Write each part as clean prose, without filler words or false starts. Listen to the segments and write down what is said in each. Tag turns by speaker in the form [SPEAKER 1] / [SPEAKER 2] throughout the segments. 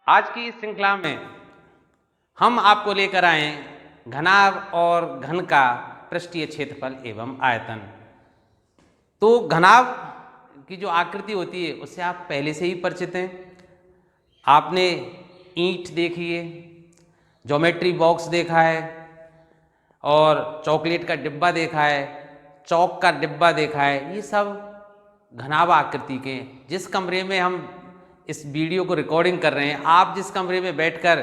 [SPEAKER 1] आज की इस श्रृंखला में हम आपको लेकर आए घनाभ और घन का पृष्ठीय क्षेत्रफल एवं आयतन। तो घनाभ की जो आकृति होती है उससे आप पहले से ही परिचित हैं। आपने ईंट देखी है, ज्योमेट्री बॉक्स देखा है और चॉकलेट का डिब्बा देखा है, चौक का डिब्बा देखा है। ये सब घनाभ आकृति के हैं। जिस कमरे में हम इस वीडियो को रिकॉर्डिंग कर रहे हैं, आप जिस कमरे में बैठकर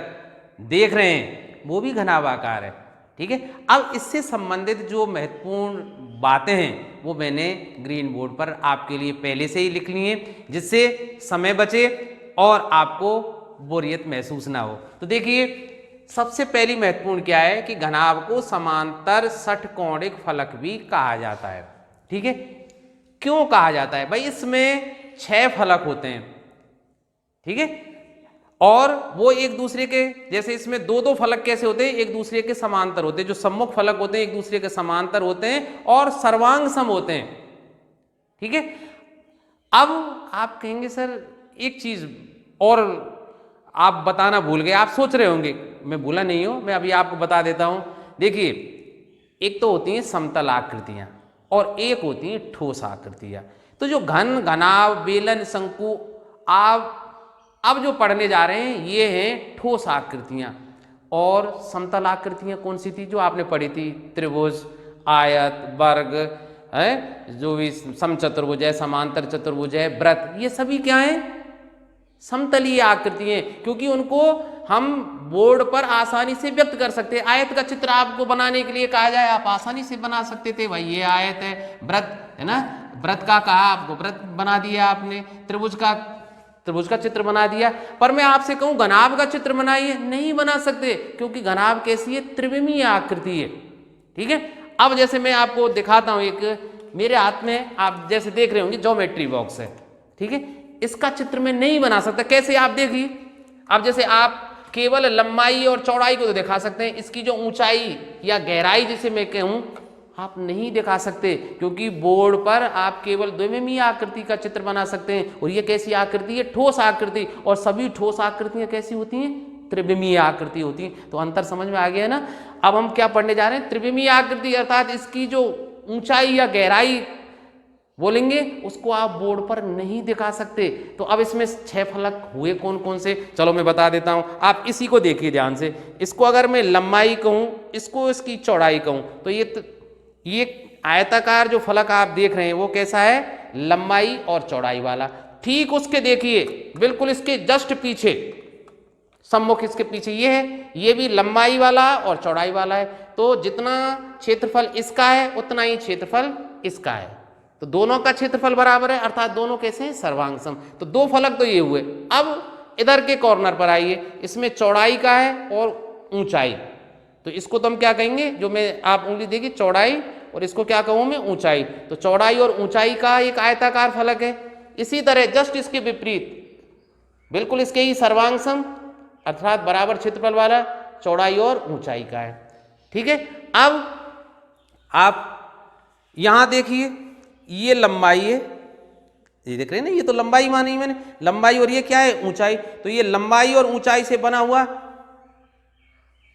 [SPEAKER 1] देख रहे हैं वो भी घनाभ आकार है। ठीक है, अब इससे संबंधित जो महत्वपूर्ण बातें हैं वो मैंने ग्रीन बोर्ड पर आपके लिए पहले से ही लिख ली हैं, जिससे समय बचे और आपको बोरियत महसूस ना हो। तो देखिए, सबसे पहली महत्वपूर्ण क्या है कि घनाभ को समांतर षटकोणिक फलक भी कहा जाता है। ठीक है, क्यों कहा जाता है भाई? इसमें 6 फलक होते हैं। ठीक है, और वो एक दूसरे के, जैसे इसमें दो फलक कैसे होते हैं, एक दूसरे के समांतर होते हैं। जो सम्मुख फलक होते हैं एक दूसरे के समांतर होते हैं और सर्वांग सम होते हैं। ठीक है, अब आप कहेंगे सर एक चीज और आप बताना भूल गए। आप सोच रहे होंगे, मैं भूला नहीं हूं, मैं अभी आपको बता देता हूं। देखिए, एक तो होती हैं समतल आकृतियां और एक होती हैं ठोस आकृतियां। तो जो घन, घनाभ, बेलन, शंकु, आप अब जो पढ़ने जा रहे हैं ये हैं ठोस आकृतियां। और समतल आकृतियां कौन सी थी जो आपने पढ़ी थी? त्रिभुज, आयत, वर्ग है, जो भी समचतुर्भुज है, समांतर चतुर्भुज है, वृत्त, ये सभी क्या है? समतलीय आकृति हैं, क्योंकि उनको हम बोर्ड पर आसानी से व्यक्त कर सकते हैं। आयत का चित्र आपको बनाने के लिए कहा जाए, आप आसानी से बना सकते थे, भाई ये आयत है। वृत्त है ना, वृत्त का कहा आपको, वृत्त बना दिया आपने। त्रिभुज का चित्र बना दिया। पर मैं आपसे कहूं घनाभ का चित्र बनाइए, नहीं बना सकते, क्योंकि घनाभ कैसी है? त्रिविमीय आकृति है। ठीक है, अब जैसे मैं आपको दिखाता हूं, एक मेरे हाथ में आप जैसे देख रहे होंगे ज्योमेट्री बॉक्स है। ठीक है, इसका चित्र मैं नहीं बना सकता। कैसे? आप देखिए, अब जैसे आप केवल लंबाई और चौड़ाई को तो दिखा सकते हैं, इसकी जो ऊंचाई या गहराई जिसे मैं कहूं आप नहीं दिखा सकते, क्योंकि बोर्ड पर आप केवल द्विविमीय आकृति का चित्र बना सकते हैं। और ये कैसी आकृति है? ठोस आकृति। और सभी ठोस आकृतियां कैसी होती हैं? त्रिविमीय आकृति होती हैं। तो अंतर समझ में आ गया ना? अब हम क्या पढ़ने जा रहे हैं? त्रिविमीय आकृति, अर्थात इसकी जो ऊंचाई या गहराई बोलेंगे उसको आप बोर्ड पर नहीं दिखा सकते। तो अब इसमें 6 फलक हुए कौन कौन से, चलो मैं बता देता हूं। आप इसी को देखिए ध्यान से। इसको अगर मैं लंबाई कहूं, इसको इसकी चौड़ाई कहूं, तो ये आयताकार जो फलक आप देख रहे हैं वो कैसा है? लंबाई और चौड़ाई वाला। ठीक उसके देखिए बिल्कुल इसके जस्ट पीछे, सम्मुख इसके पीछे ये है, ये भी लंबाई वाला और चौड़ाई वाला है। तो जितना क्षेत्रफल इसका है उतना ही क्षेत्रफल इसका है। तो दोनों का क्षेत्रफल बराबर है, अर्थात दोनों कैसे हैं? सर्वांग सम। तो 2 फलक तो ये हुए। अब इधर के कॉर्नर पर आइए, इसमें चौड़ाई का है और ऊंचाई। तो इसको तो हम क्या कहेंगे? जो मैं आप उंगली देखिए, चौड़ाई, और इसको क्या कहूं मैं? ऊंचाई। तो चौड़ाई और ऊंचाई का एक आयताकार फलक है। इसी तरह जस्ट इसके विपरीत, बिल्कुल इसके ही सर्वांग सम, अर्थात बराबर क्षेत्रफल वाला, चौड़ाई और ऊंचाई का है। ठीक है, अब आप यहां देखिए, ये लंबाई है, ये देख रहे हैं ना, ये तो लंबाई मानी मैंने, लंबाई, और ये क्या है? ऊंचाई। तो ये लंबाई और ऊंचाई से बना हुआ,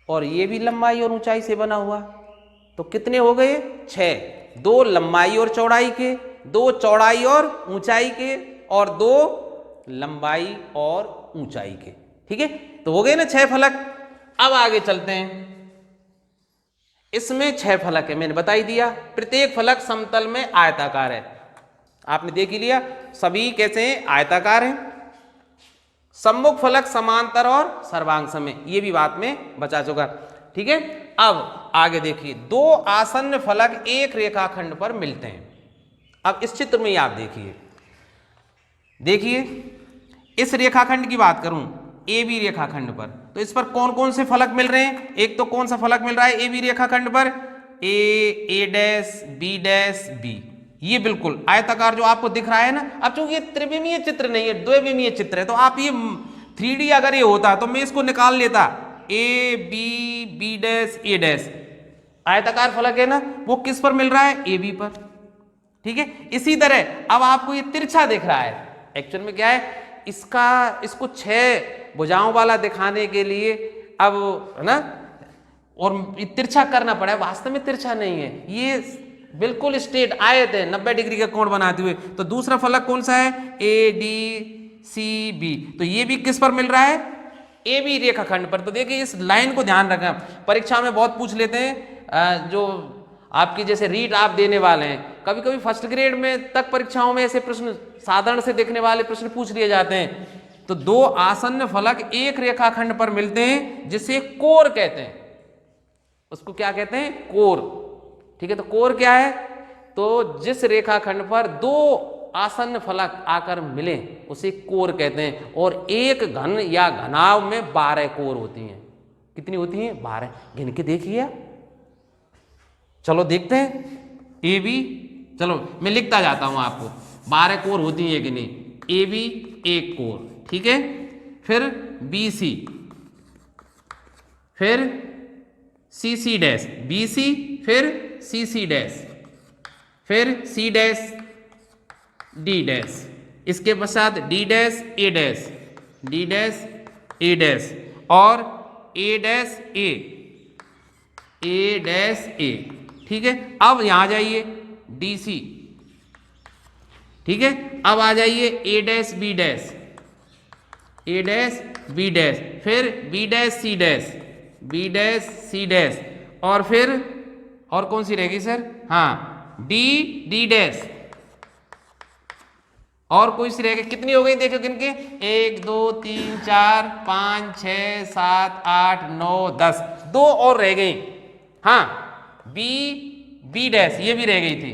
[SPEAKER 1] और ये भी लंबाई और ऊंचाई से बना हुआ। तो कितने हो गए? 6। 2 लंबाई और चौड़ाई के, 2 चौड़ाई और ऊंचाई के, और 2 लंबाई और ऊंचाई के। ठीक है, तो हो गए ना 6 फलक। अब आगे चलते हैं। इसमें 6 फलक है, मैंने बता ही दिया। प्रत्येक फलक समतल में आयताकार है। आपने देख ही लिया, सभी कैसे हैं? आयताकार हैं। सम्मुख फलक समांतर और सर्वांग सम है, ये भी बात में बचा चुका। ठीक है, अब आगे देखिए, 2 आसन्न फलक एक रेखाखंड पर मिलते हैं। अब इस चित्र में ही आप देखिए, इस रेखाखंड की बात करूं, ए बी रेखाखंड पर, तो इस पर कौन कौन से फलक मिल रहे हैं? एक तो कौन सा फलक मिल रहा है ए बी रेखाखंड पर? ए डैश, बी डैश, बी। ये बिल्कुल आयताकार जो आपको दिख रहा है ना। अब चूंकि ये त्रिविमीय चित्र नहीं है, द्विविमीय चित्र है, तो आप ये 3D अगर ये होता तो मैं इसको निकाल लेता, A B, B dash, A dash. आयताकार फलक है ना, वो किस पर मिल रहा है? ए बी पर। ठीक है, इसी तरह अब आपको ये तिरछा दिख रहा है, एक्चुअल में क्या है? इसको 6 भुजाओं वाला दिखाने के लिए अब है ना, और तिरछा करना पड़ा है, वास्तव में तिरछा नहीं है, ये बिल्कुल स्ट्रेट आयत है 90 डिग्री का कोण बनाते हुए। तो दूसरा फलक कौन सा है, ADCB, तो ये भी किस पर मिल रहा है, AB रेखाखंड पर। तो देखिए इस लाइन को ध्यान रखना, परीक्षा में बहुत पूछ लेते हैं, जो आपकी जैसे रीट आप देने वाले हैं, कभी कभी फर्स्ट ग्रेड में तक परीक्षाओं में ऐसे प्रश्न साधारण से देखने वाले प्रश्न पूछ लिए जाते हैं। तो दो आसन्न फलक एक रेखाखंड पर मिलते हैं जिसे कोर कहते हैं, उसको क्या कहते हैं, कोर। ठीक है, तो कोर क्या है, तो जिस रेखाखंड पर दो आसन्न फलक आकर मिले उसे कोर कहते हैं। और एक घन या घनाभ में 12 कोर होती हैं। कितनी होती हैं, 12। गिन के देखिए, चलो देखते हैं। AB, चलो मैं लिखता जाता हूं आपको, 12 कोर होती है कि नहीं। AB एक कोर, ठीक है, फिर BC, फिर CC डैश, BC फिर CC डैश, फिर C डैश D डैश, इसके पश्चात D dash A dash, D dash A dash और A dash A, A dash A। ठीक है, अब यहां जाइए DC, ठीक है, अब आ जाइए A dash B dash, A dash B dash, फिर B dash C dash, B dash C dash और फिर और कौन सी रहेगी सर, हाँ D डैश और कोई सी रहेगी। कितनी हो गई देखो गिन के, 1 2 3 4 5 6 7 8 9 10, 2 और रह गई। हाँ B डैश ये भी रह गई थी,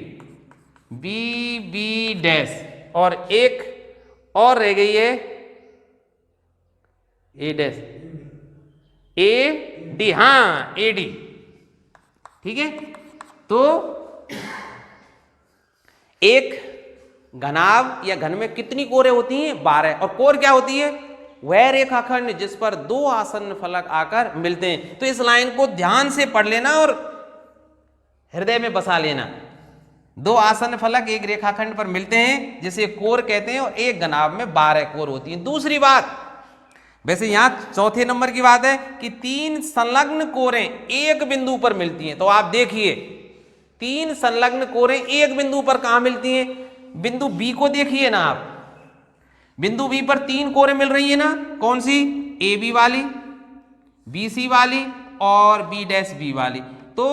[SPEAKER 1] B डैश और एक और रह गई है A डैश AD, हाँ AD। ठीक है, तो एक घनाभ या घन में कितनी कोरें होती हैं, 12। और कोर क्या होती है, वह रेखाखंड जिस पर दो आसन्न फलक आकर मिलते हैं। तो इस लाइन को ध्यान से पढ़ लेना और हृदय में बसा लेना। दो आसन्न फलक एक रेखाखंड पर मिलते हैं जिसे कोर कहते हैं और एक घनाभ में 12 कोर होती हैं। दूसरी बात, वैसे यहां चौथे नंबर की बात है कि 3 संलग्न कोरें एक बिंदु पर मिलती हैं। तो आप देखिए 3 संलग्न कोरें एक बिंदु पर कहां मिलती हैं, बिंदु B को देखिए ना आप, बिंदु B पर 3 कोरें मिल रही है ना, कौन सी, AB वाली, BC वाली और B डैश B वाली। तो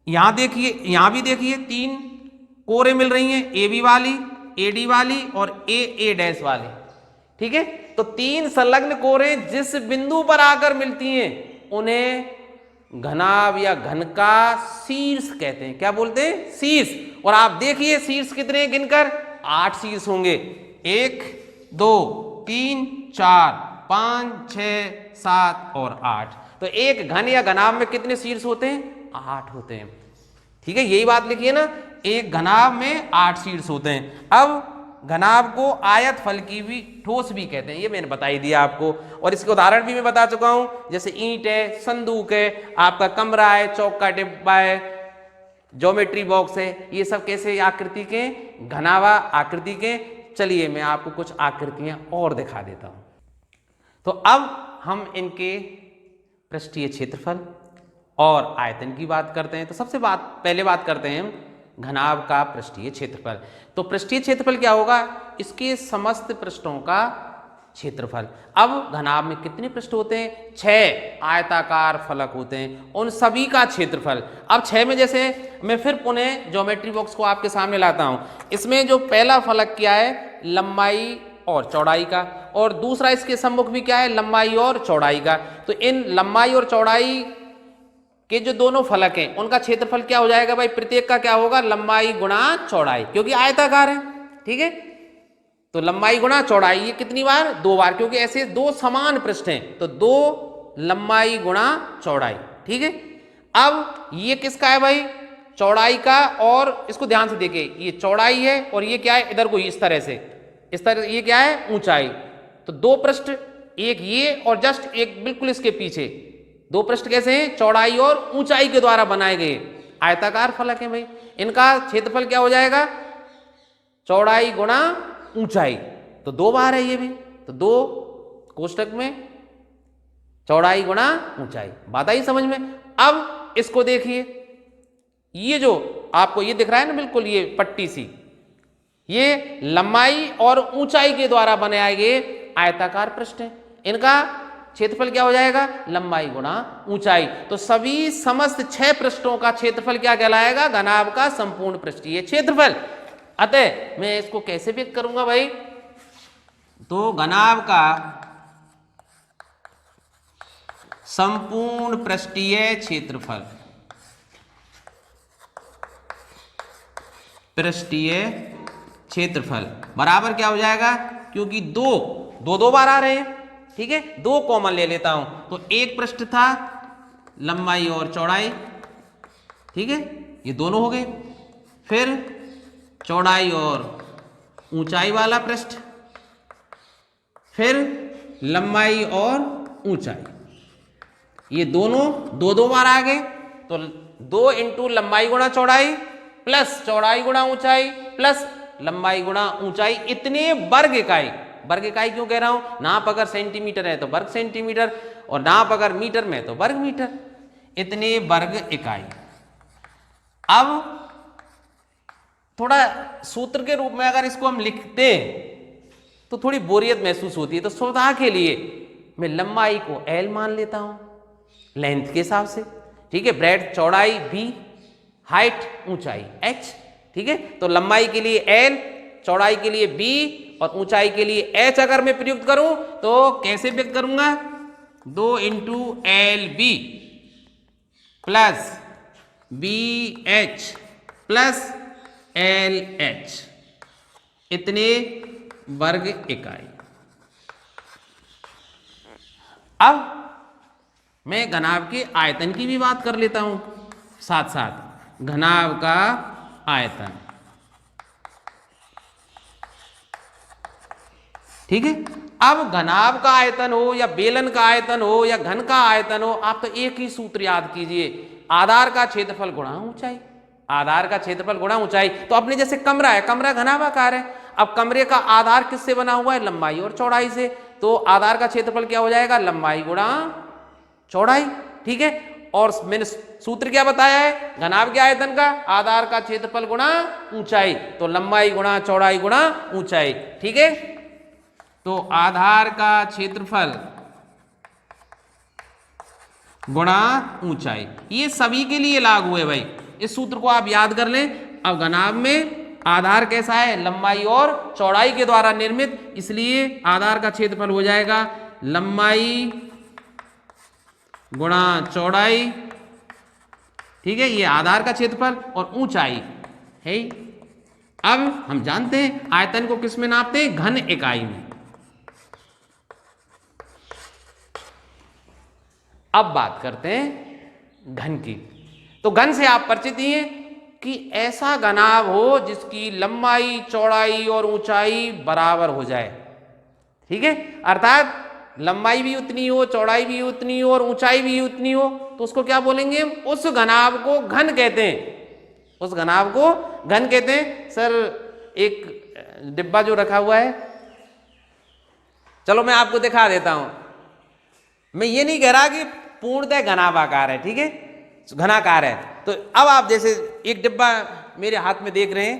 [SPEAKER 1] यहां देखिए, यहां भी देखिए 3 कोरें मिल रही हैं, AB वाली, AD वाली और A डैश वाली। ठीक है, तो 3 संलग्न कोरें जिस बिंदु पर आकर मिलती हैं उन्हें घनाभ या घन का शीर्ष कहते हैं। क्या बोलते हैं, शीर्ष। और आप देखिए शीर्ष कितने गिनकर, 8 शीर्ष होंगे, 1 2 3 4 5 6 7 और 8। तो एक घन या घनाभ में कितने शीर्ष होते हैं, 8 होते हैं। ठीक है, यही बात लिखिए ना, एक घनाभ में 8 शीर्ष होते हैं। अब घनाभ को आयत फल की भी ठोस भी कहते हैं, ये मैंने बता ही दिया आपको। और इसके उदाहरण भी मैं बता चुका हूं, जैसे ईंट है, संदूक है, आपका कमरा है, चौक का डिब्बा है, ज्योमेट्री बॉक्स है, ये सब कैसे आकृति के, घनाभा आकृति के। चलिए मैं आपको कुछ आकृतियां और दिखा देता हूं। तो अब हम इनके पृष्ठीय क्षेत्रफल और आयतन की बात करते हैं। तो सबसे पहले बात करते हैं घनाभ का पृष्ठीय क्षेत्रफल। तो पृष्ठीय क्षेत्रफल क्या होगा, इसके समस्त पृष्ठों का क्षेत्रफल। अब घनाभ में कितने पृष्ठ होते हैं, 6 आयताकार फलक होते हैं, उन सभी का क्षेत्रफल। अब 6 में जैसे मैं फिर पुनः ज्योमेट्री बॉक्स को आपके सामने लाता हूं। इसमें जो पहला फलक क्या है, लंबाई और चौड़ाई का, और दूसरा इसके सम्मुख भी क्या है, लंबाई और चौड़ाई का। तो इन लंबाई और चौड़ाई के जो दोनों फलक हैं उनका क्षेत्रफल क्या हो जाएगा भाई, प्रत्येक का क्या होगा, लंबाई गुणा चौड़ाई, क्योंकि आयताकार है। ठीक है, तो लंबाई गुणा चौड़ाई, ये कितनी बार, 2 बार, क्योंकि ऐसे 2 समान पृष्ठ हैं, तो 2 लंबाई गुणा चौड़ाई। ठीक है, अब ये किसका है भाई, चौड़ाई का, और इसको ध्यान से देखिए, ये चौड़ाई है और ये क्या है, इधर को इस तरह से, इस तरह, ये क्या है, ऊंचाई। तो 2 पृष्ठ, एक ये और जस्ट एक बिल्कुल इसके पीछे, 2 पृष्ठ कैसे हैं, चौड़ाई और ऊंचाई के द्वारा बनाए गए आयताकार फलक हैं भाई। इनका क्षेत्रफल क्या हो जाएगा, चौड़ाई गुणा ऊंचाई, तो 2 बार है ये भी, तो 2 कोष्टक में चौड़ाई गुणा ऊंचाई, बात आई समझ में। अब इसको देखिए, ये जो आपको ये दिख रहा है ना बिल्कुल ये पट्टी सी, ये लंबाई और ऊंचाई के द्वारा बनाए गए आयताकार पृष्ठ हैं। इनका क्षेत्रफल क्या हो जाएगा? लंबाई गुणा ऊंचाई। तो सभी समस्त 6 पृष्ठों का क्षेत्रफल क्या कहलाएगा? घनाभ का संपूर्ण पृष्ठीय क्षेत्रफल। अतः मैं इसको कैसे व्यक्त करूंगा भाई? तो घनाभ का संपूर्ण पृष्ठीय क्षेत्रफल, पृष्ठीय क्षेत्रफल बराबर क्या हो जाएगा? क्योंकि दो बार आ रहे हैं, ठीक है, 2 कॉमन ले लेता हूं। तो एक पृष्ठ था लंबाई और चौड़ाई, ठीक है, ये दोनों हो गए। फिर चौड़ाई और ऊंचाई वाला पृष्ठ, फिर लंबाई और ऊंचाई, ये दोनों 2 बार आ गए। तो 2 इंटू लंबाई गुणा चौड़ाई प्लस चौड़ाई गुणा ऊंचाई प्लस लंबाई गुणा ऊंचाई, इतने वर्ग इकाई। वर्ग इकाई क्यों कह रहा हूं? नाप अगर सेंटीमीटर है तो वर्ग सेंटीमीटर, और नाप अगर मीटर में तो वर्ग मीटर, इतने वर्ग इकाई। अब थोड़ा सूत्र के रूप में अगर इसको हम लिखते तो थोड़ी बोरियत महसूस होती है, तो सुविधा के लिए मैं लंबाई को L मान लेता हूं लेंथ के हिसाब से, ठीक है, ब्रेड चौड़ाई B, हाइट ऊंचाई H, ठीक है। तो लंबाई के लिए L, चौड़ाई के लिए B और ऊंचाई के लिए H अगर मैं प्रयुक्त करूं तो कैसे व्यक्त करूंगा? 2 into LB plus BH plus LH, इतने वर्ग इकाई। अब मैं घनाभ के आयतन की भी बात कर लेता हूं साथ साथ। घनाभ का आयतन, ठीक है। अब घनाभ का आयतन हो या बेलन का आयतन हो या घन का आयतन हो, आप तो एक ही सूत्र याद कीजिए, आधार का क्षेत्रफल गुणा ऊंचाई। आधार का क्षेत्रफल गुणा ऊंचाई। तो अपने जैसे कमरा है, कमरा घनाभाकार है, अब कमरे का आधार किससे बना हुआ है? लंबाई और चौड़ाई से। तो आधार का क्षेत्रफल क्या हो जाएगा? लंबाई गुणा चौड़ाई, ठीक है। और मैंने सूत्र क्या बताया है? घनाभ के आयतन का आधार का क्षेत्रफल गुणा ऊंचाई, तो लंबाई गुणा चौड़ाई गुणा ऊंचाई, ठीक है। तो आधार का क्षेत्रफल गुणा ऊंचाई, ये सभी के लिए लागू है भाई, इस सूत्र को आप याद कर लें। अब घनाभ में आधार कैसा है? लंबाई और चौड़ाई के द्वारा निर्मित, इसलिए आधार का क्षेत्रफल हो जाएगा लंबाई गुणा चौड़ाई, ठीक है, ये आधार का क्षेत्रफल और ऊंचाई है। अब हम जानते हैं आयतन को किस में नापते हैं? घन इकाई में। अब बात करते हैं घन की। तो घन से आप परिचित ही हैं कि ऐसा घनाभ हो जिसकी लंबाई चौड़ाई और ऊंचाई बराबर हो जाए, ठीक है, अर्थात लंबाई भी उतनी हो, चौड़ाई भी उतनी हो और ऊंचाई भी उतनी हो, तो उसको क्या बोलेंगे? उस घनाभ को घन कहते हैं। उस घनाभ को घन कहते हैं। सर एक डिब्बा जो रखा हुआ है, चलो मैं आपको दिखा देता हूं। मैं ये नहीं कह रहा कि पूर्णतः घनाभाकार है, ठीक है, घनाकार है। तो अब आप जैसे एक डिब्बा मेरे हाथ में देख रहे हैं,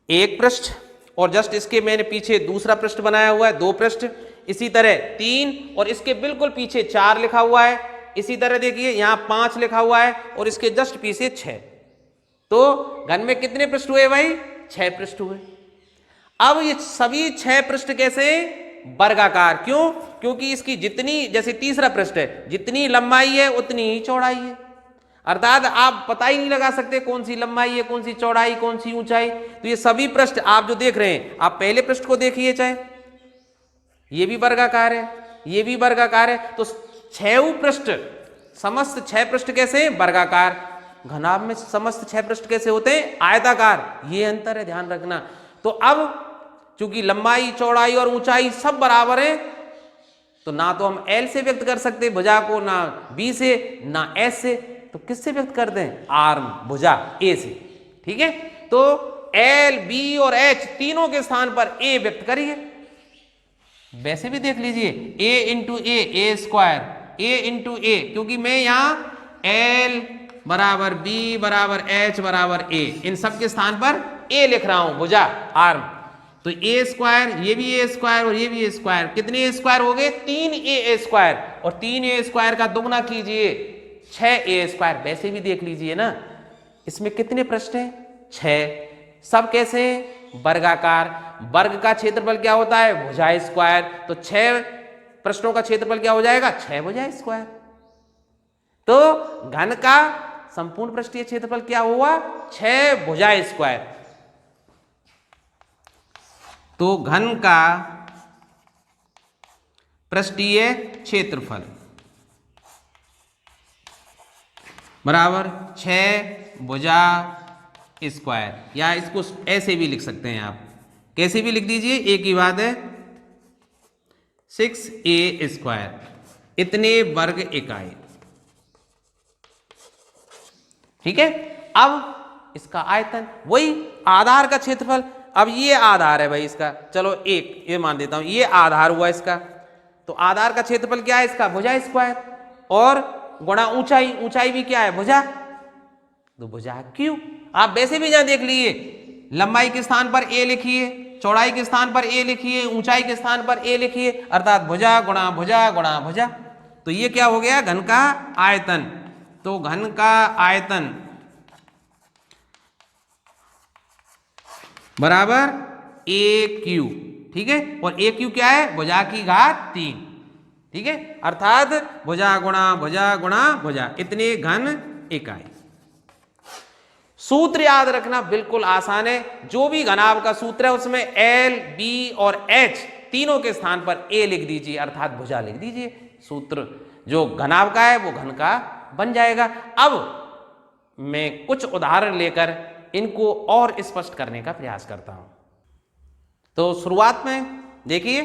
[SPEAKER 1] एक पृष्ठ और जस्ट इसके मैंने पीछे दूसरा पृष्ठ बनाया हुआ है, 2 पृष्ठ, इसी तरह 3 और इसके बिल्कुल पीछे 4 लिखा हुआ है, इसी तरह देखिए यहां 5 लिखा हुआ है और इसके जस्ट पीछे 6। तो घन में कितने पृष्ठ हुए भाई? 6 पृष्ठ हुए। अब ये सभी 6 पृष्ठ कैसे? वर्गाकार। क्यों? क्योंकि इसकी जितनी, जैसे तीसरा पृष्ठ है, जितनी लंबाई है उतनी ही चौड़ाई है, अर्थात आप पता ही नहीं लगा सकते कौन सी लंबाई है, कौन सी चौड़ाई, कौन सी ऊंचाई। तो ये सभी पृष्ठ आप जो देख रहे हैं, आप पहले पृष्ठ को देखिए, चाहे ये भी वर्गाकार है, ये भी वर्गाकार है, तो 6 पृष्ठ, समस्त 6 पृष्ठ कैसे? वर्गाकार। घनाभ में समस्त 6 पृष्ठ कैसे होते हैं? आयताकार। ये अंतर है, ध्यान रखना। तो अब चूंकि लंबाई चौड़ाई और ऊंचाई सब बराबर है, तो ना तो हम L से व्यक्त कर सकते भुजा को, ना B से, ना S से, तो किससे व्यक्त करते हैं? आर्म, भुजा A से, ठीक है। तो L, B और H तीनों के स्थान पर A व्यक्त करिए, वैसे भी देख लीजिए a into a square, a into a, क्योंकि मैं यहाँ l बराबर b बराबर h बराबर a, इन सब के स्थान पर a लिख रहा हूं, भुजा आर्म। तो a स्क्वायर, ये भी a स्क्वायर और ये भी a स्क्वायर, कितने a स्क्वायर हो गए? 3a स्क्वायर, और 3a स्क्वायर का दुगना कीजिए 6a स्क्वायर। वैसे भी देख लीजिए ना, इसमें कितने पृष्ठ हैं? 6। सब कैसे? वर्गाकार। वर्ग का क्षेत्रफल क्या होता है? भुजा स्क्वायर। तो 6 पृष्ठों का क्षेत्रफल क्या हो जाएगा? 6 भुजा स्क्वायर। तो घन का संपूर्ण पृष्ठीय क्षेत्रफल क्या हुआ? 6 भुजा स्क्वायर। तो घन का पृष्ठीय क्षेत्रफल बराबर 6 भुजा स्क्वायर, या इसको ऐसे भी लिख सकते हैं आप, कैसे भी लिख दीजिए, एक ही बात है, 6a स्क्वायर, इतने वर्ग इकाई। ठीक है। अब इसका आयतन, वही आधार का क्षेत्रफल। अब ये आधार है भाई इसका, चलो एक ये मान देता हूं, ये आधार हुआ इसका। तो आधार का क्षेत्रफल क्या है इसका? भुजा स्क्वायर, और गुणा ऊंचाई, ऊंचाई भी क्या है? भुजा। तो भुजा क्यों? आप वैसे भी यहां देख लीजिए, लंबाई के स्थान पर a लिखिए, चौड़ाई के स्थान पर a लिखिए, ऊंचाई के स्थान पर a लिखिए, अर्थात भुजा गुणा भुजा गुणा भुजा। तो ये क्या हो गया? घन का आयतन। तो घन का आयतन बराबर AQ। ठीक है। और AQ क्या है? भुजा की घात 3। ठीक है। अर्थात भुजा गुणा भुजा, इतने घन इकाई। सूत्र याद रखना बिल्कुल आसान है। जो भी घनाभ का सूत्र है उसमें L, B और H तीनों के स्थान पर A लिख दीजिए, अर्थात भुजा लिख दीजिए। सूत्र जो घनाभ का है वो घन का बन जाएगा। अब मैं कुछ उदाहरण लेकर इनको और स्पष्ट करने का प्रयास करता हूं। तो शुरुआत में देखिए,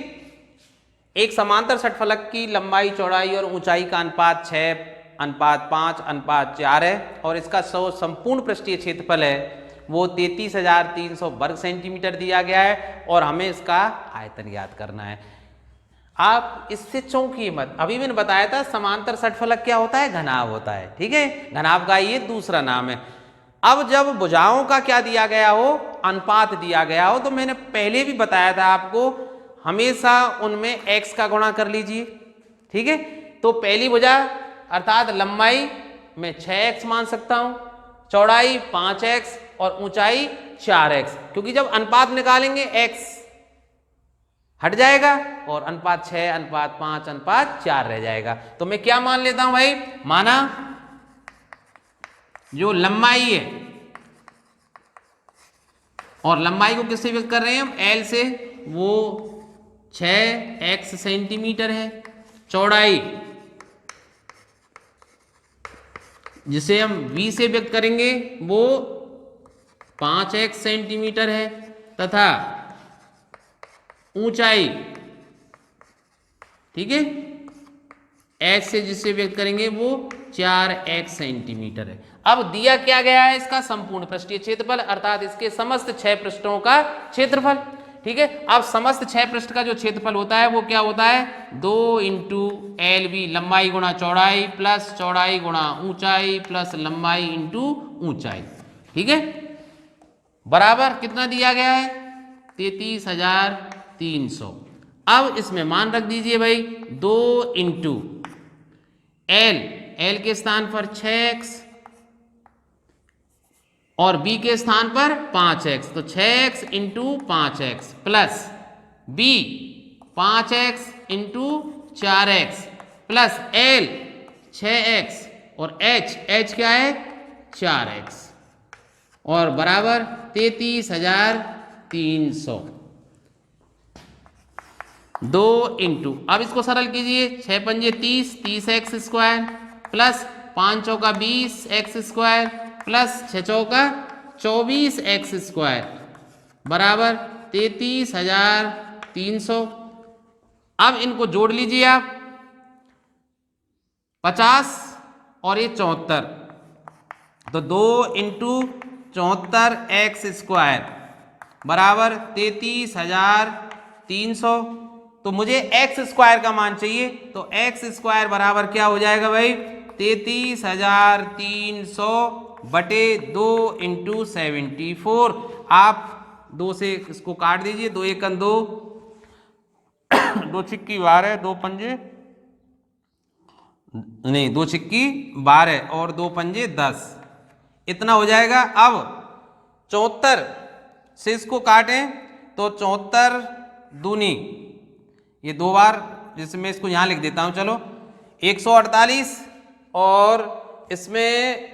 [SPEAKER 1] एक समांतर षटफलक की लंबाई, चौड़ाई और ऊंचाई का अनुपात 6:5:4 है, और इसका संपूर्ण पृष्ठीय क्षेत्रफल है वो 33,300 वर्ग सेंटीमीटर दिया गया है, और हमें इसका आयतन ज्ञात करना है। आप इससे चौंकिए मत, अभी मैंने बताया था समांतर षटफलक क्या होता है? घनाभ होता है। ठीक है। घनाभ का ये दूसरा नाम है। अब जब भुजाओं का क्या दिया गया हो? अनुपात दिया गया हो, तो मैंने पहले भी बताया था आपको, हमेशा उनमें x का गुणा कर लीजिए। ठीक है। तो पहली भुजा अर्थात लंबाई मैं 6x मान सकता हूं, चौड़ाई 5x और ऊंचाई 4x, क्योंकि जब अनुपात निकालेंगे x हट जाएगा और अनुपात 6:5:4 रह जाएगा। तो मैं क्या मान लेता हूं भाई? माना जो लंबाई है, और लंबाई को किससे व्यक्त कर रहे हैं हम? L से, वो 6x सेंटीमीटर है। चौड़ाई जिसे हम v से व्यक्त करेंगे वो 5x सेंटीमीटर है, तथा ऊंचाई, ठीक है, h से जिसे व्यक्त करेंगे वो 4x सेंटीमीटर है। अब दिया क्या गया है? इसका संपूर्ण पृष्ठीय क्षेत्रफल, अर्थात इसके समस्त 6 पृष्ठों का क्षेत्रफल। ठीक है। अब समस्त 6 पृष्ठ का जो क्षेत्रफल होता है वो क्या होता है? 2 इंटू LB, लंबाई गुणा चौड़ाई प्लस चौड़ाई गुणा ऊंचाई प्लस लंबाई इंटू ऊंचाई। ठीक है। बराबर कितना दिया गया है? 33,300। अब इसमें मान रख दीजिए भाई, 2 इंटू L के स्थान पर 6x और B के स्थान पर 5x, तो 6x into 5x plus B 5x into 4x plus L 6x और H क्या है? 4x, और बराबर 33,300। 2 इंटू, अब इसको सरल कीजिए, 6 पंजे 30, 30x स्क्वायर प्लस 5 चौका 20x स्क्वायर प्लस 6 चौका 24x स्क्वायर बराबर 33,300। अब इनको जोड़ लीजिए आप, 50 और ये 74, तो 2 इंटू 74x स्क्वायर बराबर 33,300 तो मुझे एक्स स्क्वायर का मान चाहिए, तो एक्स स्क्वायर बराबर क्या हो जाएगा भाई, 33,300 बटे 2 इंटू 74। आप 2 से इसको काट दीजिए, 2 एकम 2, 2 छिक्की 12, 2 पंजे नहीं 2 छिक्की 12 और 2 पंजे 10, इतना हो जाएगा। अब 74 से इसको काटें तो 74 दूनी, ये 2 बार, जैसे मैं इसको यहाँ लिख देता हूँ, चलो 148 और इसमें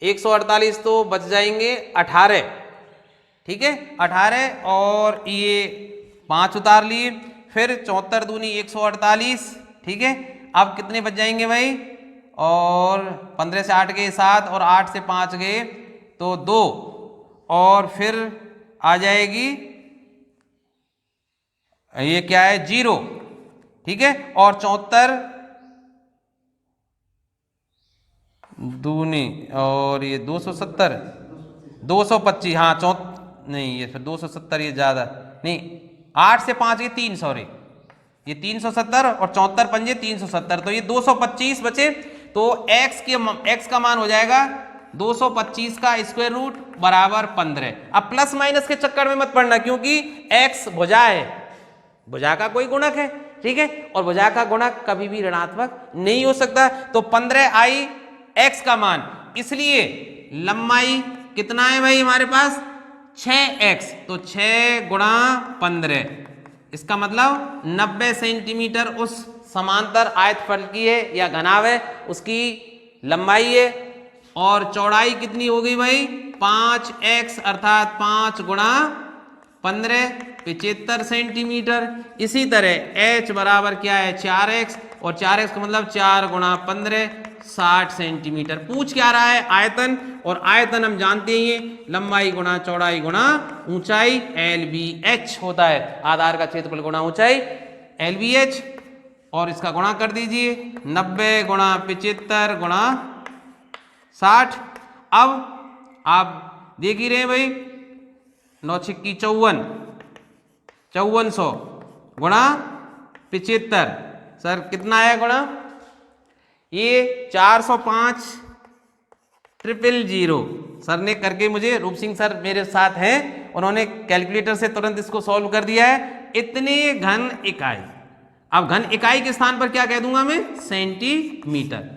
[SPEAKER 1] 148 तो बच जाएंगे 18, ठीक है 18 और ये 5 उतार लिए, फिर 74 दूनी 148, ठीक है। अब कितने बच जाएंगे भाई, और 15 से 8 गए 7 और 8 से 5 गए तो 2, और फिर आ जाएगी ये क्या है 0, ठीक है। और 74 दूनी और ये 270 225, हाँ नहीं ये फिर 270, ये ज़्यादा नहीं, 8 से 5 ये 3, सॉरी ये 370 और 74 पंजे 370, तो ये 225 बचे। तो x का मान हो जाएगा 225 का स्क्वायर रूट बराबर 15। अब प्लस माइनस के चक्कर में मत पड़ना, क्योंकि x भुजा है, भुजा का कोई गुणक है, ठीक है, और भुजा का गुणक कभी भी ऋणात्मक नहीं हो सकता। तो 15 आई x का मान, इसलिए लंबाई कितना है भाई हमारे पास 6x, तो 6 गुणा 15, इसका मतलब 90 सेंटीमीटर उस समांतर आयतफल की है या घनाभ है, उसकी लंबाई है। और चौड़ाई कितनी हो गई भाई 5x, अर्थात 5 गुणा 15 75 सेंटीमीटर। इसी तरह h बराबर क्या है 4x, और 4x का मतलब 4 गुणा 15 60 सेंटीमीटर। पूछ क्या रहा है आयतन, और आयतन हम जानते हैं लंबाई गुणा चौड़ाई गुणा ऊंचाई LBH होता है, आधार का क्षेत्रफल गुणा ऊंचाई LBH, और इसका गुणा कर दीजिए 90 गुणा 75 गुणा 60। अब आप देख ही रहे भाई 9 छिक्की 54, 5400 गुणा 75, सर कितना आया गुणा, ये 405 000। सर ने करके, मुझे रूप सिंह सर मेरे साथ हैं, उन्होंने कैलकुलेटर से तुरंत इसको सॉल्व कर दिया है। इतने घन इकाई, अब घन इकाई के स्थान पर क्या कह दूंगा मैं, सेंटीमीटर।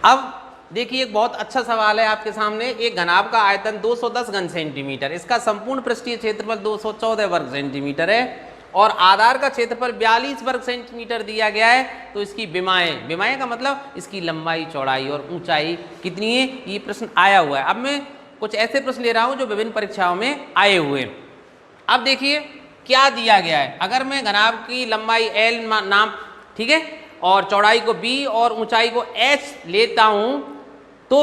[SPEAKER 1] अब देखिए एक बहुत अच्छा सवाल है आपके सामने, एक घनाभ का आयतन 210 घन सेंटीमीटर, इसका संपूर्ण पृष्ठीय क्षेत्रफल 214 वर्ग सेंटीमीटर है, और आधार का क्षेत्रफल 42 वर्ग सेंटीमीटर दिया गया है। तो इसकी विमाएं, विमाएं का मतलब इसकी लंबाई चौड़ाई और ऊंचाई कितनी है, ये प्रश्न आया हुआ है। अब मैं कुछ ऐसे प्रश्न ले रहा हूं जो विभिन्न परीक्षाओं में आए हुए हैं। अब देखिए क्या दिया गया है, अगर मैं घनाभ की लंबाई L नाम, ठीक है, और चौड़ाई को B और ऊंचाई को H लेता हूं, तो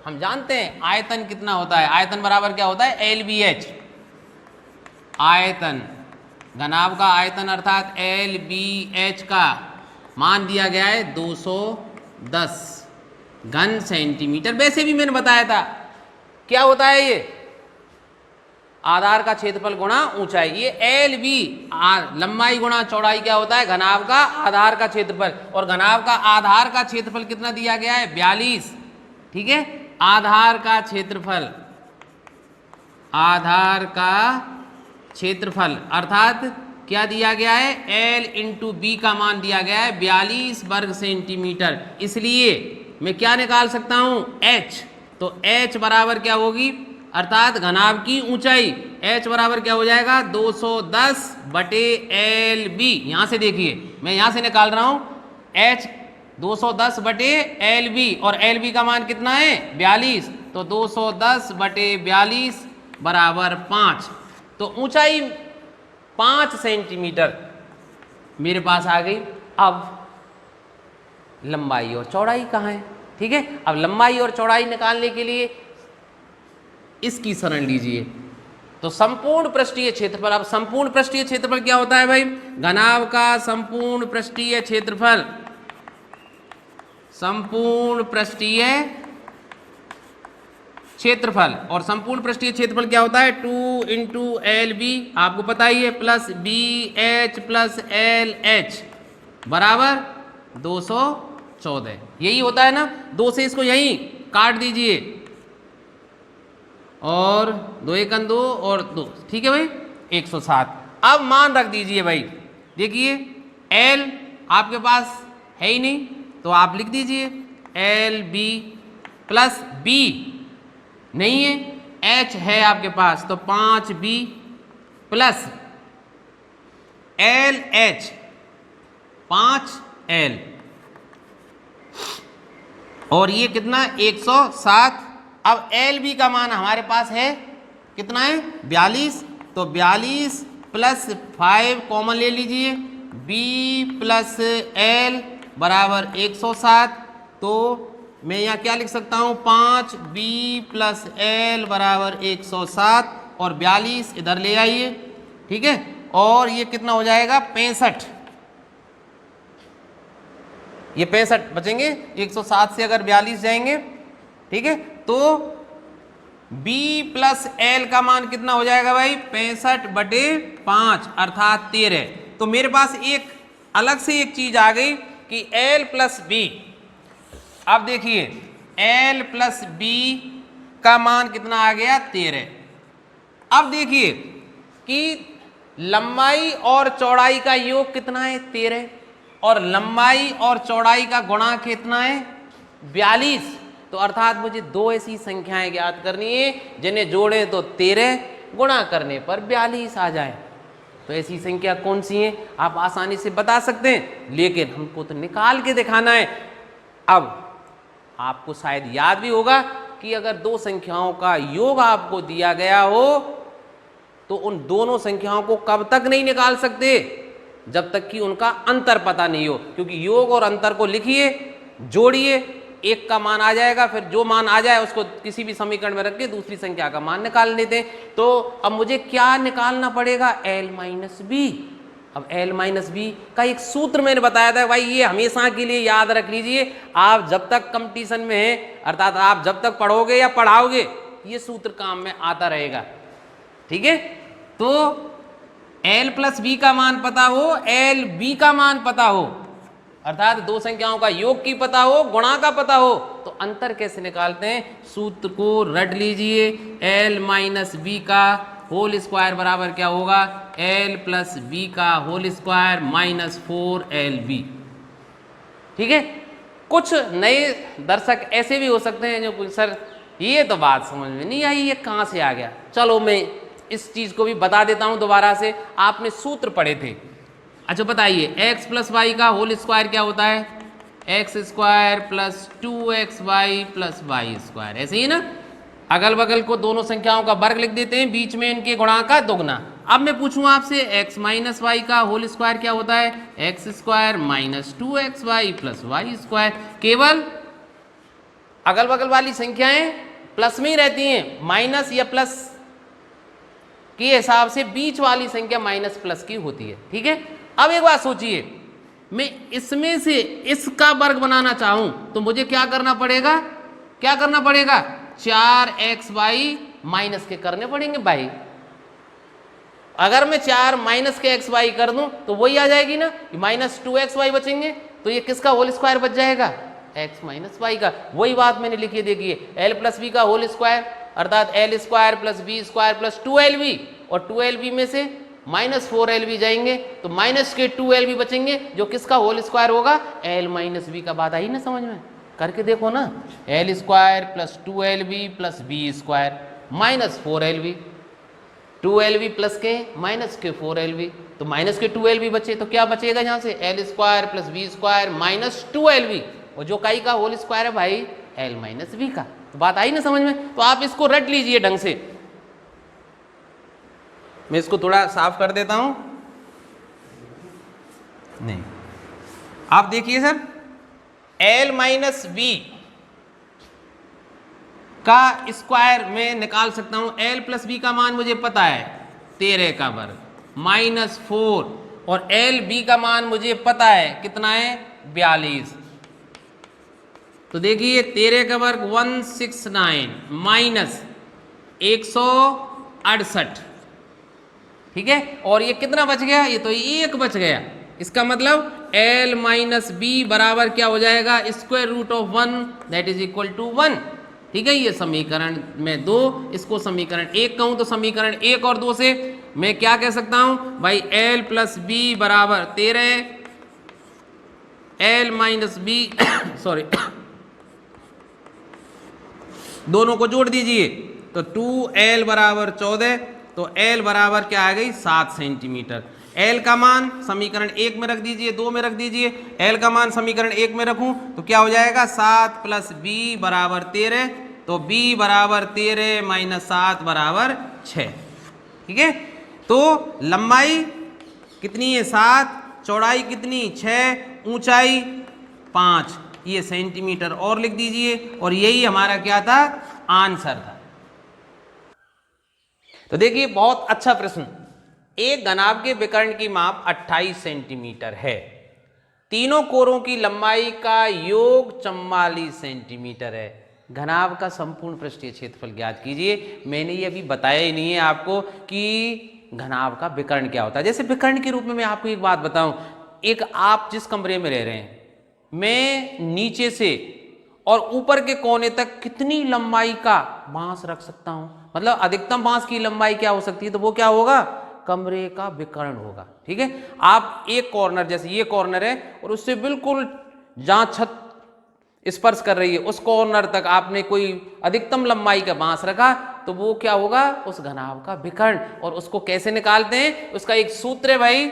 [SPEAKER 1] हम जानते हैं आयतन कितना होता है, आयतन बराबर क्या होता है LBH, आयतन घनाभ का आयतन अर्थात LBH का मान दिया गया है 210 घन सेंटीमीटर। वैसे भी मैंने बताया था क्या होता है, ये आधार का क्षेत्रफल गुणा ऊंचाई, ये LB लंबाई गुणा चौड़ाई क्या होता है, घनाभ का आधार का क्षेत्रफल, और घनाभ का आधार का क्षेत्रफल कितना दिया गया है 42, ठीक है, आधार का क्षेत्रफल, आधार का क्षेत्रफल अर्थात क्या दिया गया है L इंटू B का मान दिया गया है 42 वर्ग सेंटीमीटर। इसलिए मैं क्या निकाल सकता हूं H, तो H बराबर क्या होगी, अर्थात घनाभ की ऊंचाई H बराबर क्या हो जाएगा 210 बटे LB। यहां से देखिए मैं यहां से निकाल रहा हूं H 210 बटे LB, और LB का मान कितना है 42, तो 210 बटे 42 बराबर 5, तो ऊंचाई 5 सेंटीमीटर मेरे पास आ गई। अब लंबाई और चौड़ाई कहाँ है, ठीक है, अब लंबाई और चौड़ाई निकालने के लिए इसकी शरण लीजिए, तो संपूर्ण पृष्ठीय क्षेत्रफल। अब संपूर्ण पृष्ठीय क्षेत्रफल क्या होता है भाई, घनाभ का संपूर्ण पृष्ठीय क्षेत्रफल, संपूर्ण पृष्ठीय क्षेत्रफल, और संपूर्ण पृष्ठीय क्षेत्रफल क्या होता है 2 इंटू एल बी, आपको पता ही है, plus B H plus L H बराबर 214। यही होता है ना। 2 से इसको यहीं काट दीजिए और 2 एकन 2 और 2, ठीक है भाई 107। अब मान रख दीजिए भाई, देखिए एल आपके पास है ही नहीं तो आप लिख दीजिए एल बी प्लस बी नहीं है, एच है आपके पास तो 5b plus L H 5l, और ये कितना 107। अब एल बी का मान हमारे पास है कितना है 42, तो 42 प्लस 5 कॉमन ले लीजिए, b प्लस एल बराबर 107। तो मैं यहाँ क्या लिख सकता हूँ 5b प्लस एल बराबर 107 और 42 इधर ले आइए, ठीक है, और ये कितना हो जाएगा 65, ये 65 बचेंगे 107 से अगर 42 जाएंगे, ठीक है, तो b प्लस एल का मान कितना हो जाएगा भाई 65/5 अर्थात 13। तो मेरे पास एक अलग से एक चीज आ गई कि l प्लस बी। अब देखिए l प्लस बी का मान कितना आ गया 13। अब देखिए कि लंबाई और चौड़ाई का योग कितना है 13, और लंबाई और चौड़ाई का गुणांक कितना है 42। तो अर्थात मुझे दो ऐसी संख्याएं ज्ञात करनी है जिन्हें जोड़ें तो 13, गुणा करने पर 42 आ जाए। तो ऐसी संख्या कौन सी है आप आसानी से बता सकते हैं, लेकिन हमको तो निकाल के दिखाना है। अब आपको शायद याद भी होगा कि अगर दो संख्याओं का योग आपको दिया गया हो तो उन दोनों संख्याओं को कब तक नहीं निकाल सकते, जब तक कि उनका अंतर पता नहीं हो, क्योंकि योग और अंतर को लिखिए, जोड़िए, एक का मान आ जाएगा, फिर जो मान आ जाए उसको किसी भी समीकरण में रख के दूसरी संख्या का मान निकाल लेते हैं। तो अब मुझे क्या निकालना पड़ेगा l माइनस बी। अब l माइनस बी का एक सूत्र मैंने बताया था भाई, ये हमेशा के लिए याद रख लीजिए, आप जब तक कंपटीशन में हैं अर्थात आप जब तक पढ़ोगे या पढ़ाओगे ये सूत्र काम में आता रहेगा, ठीक है। तो l प्लस बी का मान पता हो, l बी का मान पता हो, अर्थात दो संख्याओं का योग की पता हो, गुणा का पता हो, तो अंतर कैसे निकालते हैं, सूत्र को रट लीजिए। l माइनस बी का होल स्क्वायर बराबर क्या होगा l प्लस बी का होल स्क्वायर माइनस 4lb, ठीक है। कुछ नए दर्शक ऐसे भी हो सकते हैं जो सर ये तो बात समझ में नहीं आई, ये कहाँ से आ गया। चलो मैं इस चीज को भी बता देता हूं दोबारा से, आपने सूत्र पढ़े थे। अच्छा बताइए x प्लस वाई का होल स्क्वायर क्या होता है, x square plus 2xy plus Y square, ऐसे ही ना। अगल बगल को दोनों संख्याओं का वर्ग लिख देते हैं, बीच में इनके गुणांक का दुगना। अब मैं पूछूं आपसे x माइनस वाई का होल स्क्वायर क्या होता है, x square minus 2xy plus Y square. केवल अगल बगल वाली संख्याएं प्लस में ही रहती हैं, माइनस या प्लस के हिसाब से बीच वाली संख्या माइनस प्लस की होती है, ठीक है। अब एक बात सोचिए, मैं इसमें से इसका वर्ग बनाना चाहूं तो मुझे क्या करना पड़ेगा, क्या करना पड़ेगा 4xy माइनस के करने पड़ेंगे भाई। अगर मैं 4 माइनस के xy कर दूं तो वही आ जाएगी ना, माइनस 2xy बचेंगे, तो ये किसका होल स्क्वायर बच जाएगा x माइनस वाई का। वही बात मैंने लिखी है, देखिए l प्लस बी का होल स्क्वायर अर्थात l square plus b square plus 2lb, और 2lb में से माइनस 4lb जाएंगे तो माइनस के 2lb बचेंगे, जो किसका होल स्क्वायर होगा l माइनस बी का। बात आई ना समझ में, करके देखो ना, l square plus 2lb plus b square minus 4lb, 2lb plus के माइनस के 4lb, तो माइनस के 2lb बचे तो क्या बचेगा यहाँ से l square plus b square minus 2lb, और जो काई का होल स्क्वायर है भाई l माइनस बी का। तो बात आई ना समझ में, तो आप इसको रट लीजिए ढंग से। मैं इसको थोड़ा साफ कर देता हूं, नहीं आप देखिए सर, l माइनस बी का स्क्वायर में निकाल सकता हूं, l प्लस बी का मान मुझे पता है 13 का वर्ग माइनस 4, और l बी का मान मुझे पता है कितना है 42, तो देखिए 13 का वर्ग 169 माइनस 168, ठीक है। और ये कितना बच गया, ये तो एक बच गया। इसका मतलब L माइनस बी बराबर क्या हो जाएगा, square root of 1 that is equal to 1, ठीक है। ये समीकरण में 2, इसको समीकरण 1 कहूं तो समीकरण 1 और 2 से मैं क्या कह सकता हूं भाई, L प्लस बी बराबर 13, L माइनस बी सॉरी दोनों को जोड़ दीजिए तो 2L बराबर 14, तो L बराबर क्या आ गई 7 सेंटीमीटर। L का मान समीकरण 1 में रख दीजिए, 2 में रख दीजिए। L का मान समीकरण 1 में रखूं तो क्या हो जाएगा 7 प्लस b बराबर 13, तो b बराबर 13 माइनस 7 बराबर 6, ठीक है। तो लंबाई कितनी है 7, चौड़ाई कितनी 6, ऊंचाई 5, ये सेंटीमीटर और लिख दीजिए। और यही हमारा क्या था, आंसर था। तो देखिए बहुत अच्छा प्रश्न। एक घनाभ के विकर्ण की माप 28 सेंटीमीटर है, तीनों कोरों की लंबाई का योग 44 सेंटीमीटर है। घनाभ का संपूर्ण पृष्ठीय क्षेत्रफल ज्ञात कीजिए। मैंने ये अभी बताया ही नहीं है आपको कि घनाभ का विकर्ण क्या होता है। जैसे विकर्ण के रूप में मैं आपको एक बात बताऊं, एक आप जिस कमरे में रह रहे हैं, मैं नीचे से और ऊपर के कोने तक कितनी लंबाई का बांस रख सकता हूं, मतलब अधिकतम बांस की लंबाई क्या हो सकती है, तो वो क्या होगा, कमरे का विकर्ण होगा, ठीक है। आप एक कॉर्नर, जैसे ये कॉर्नर है और उससे बिल्कुल जहां छत स्पर्श कर रही है उस कॉर्नर तक आपने कोई अधिकतम लंबाई का बांस रखा, तो वो क्या होगा, उस घनाभ का विकर्ण। और उसको कैसे निकालते हैं, उसका एक सूत्र है भाई,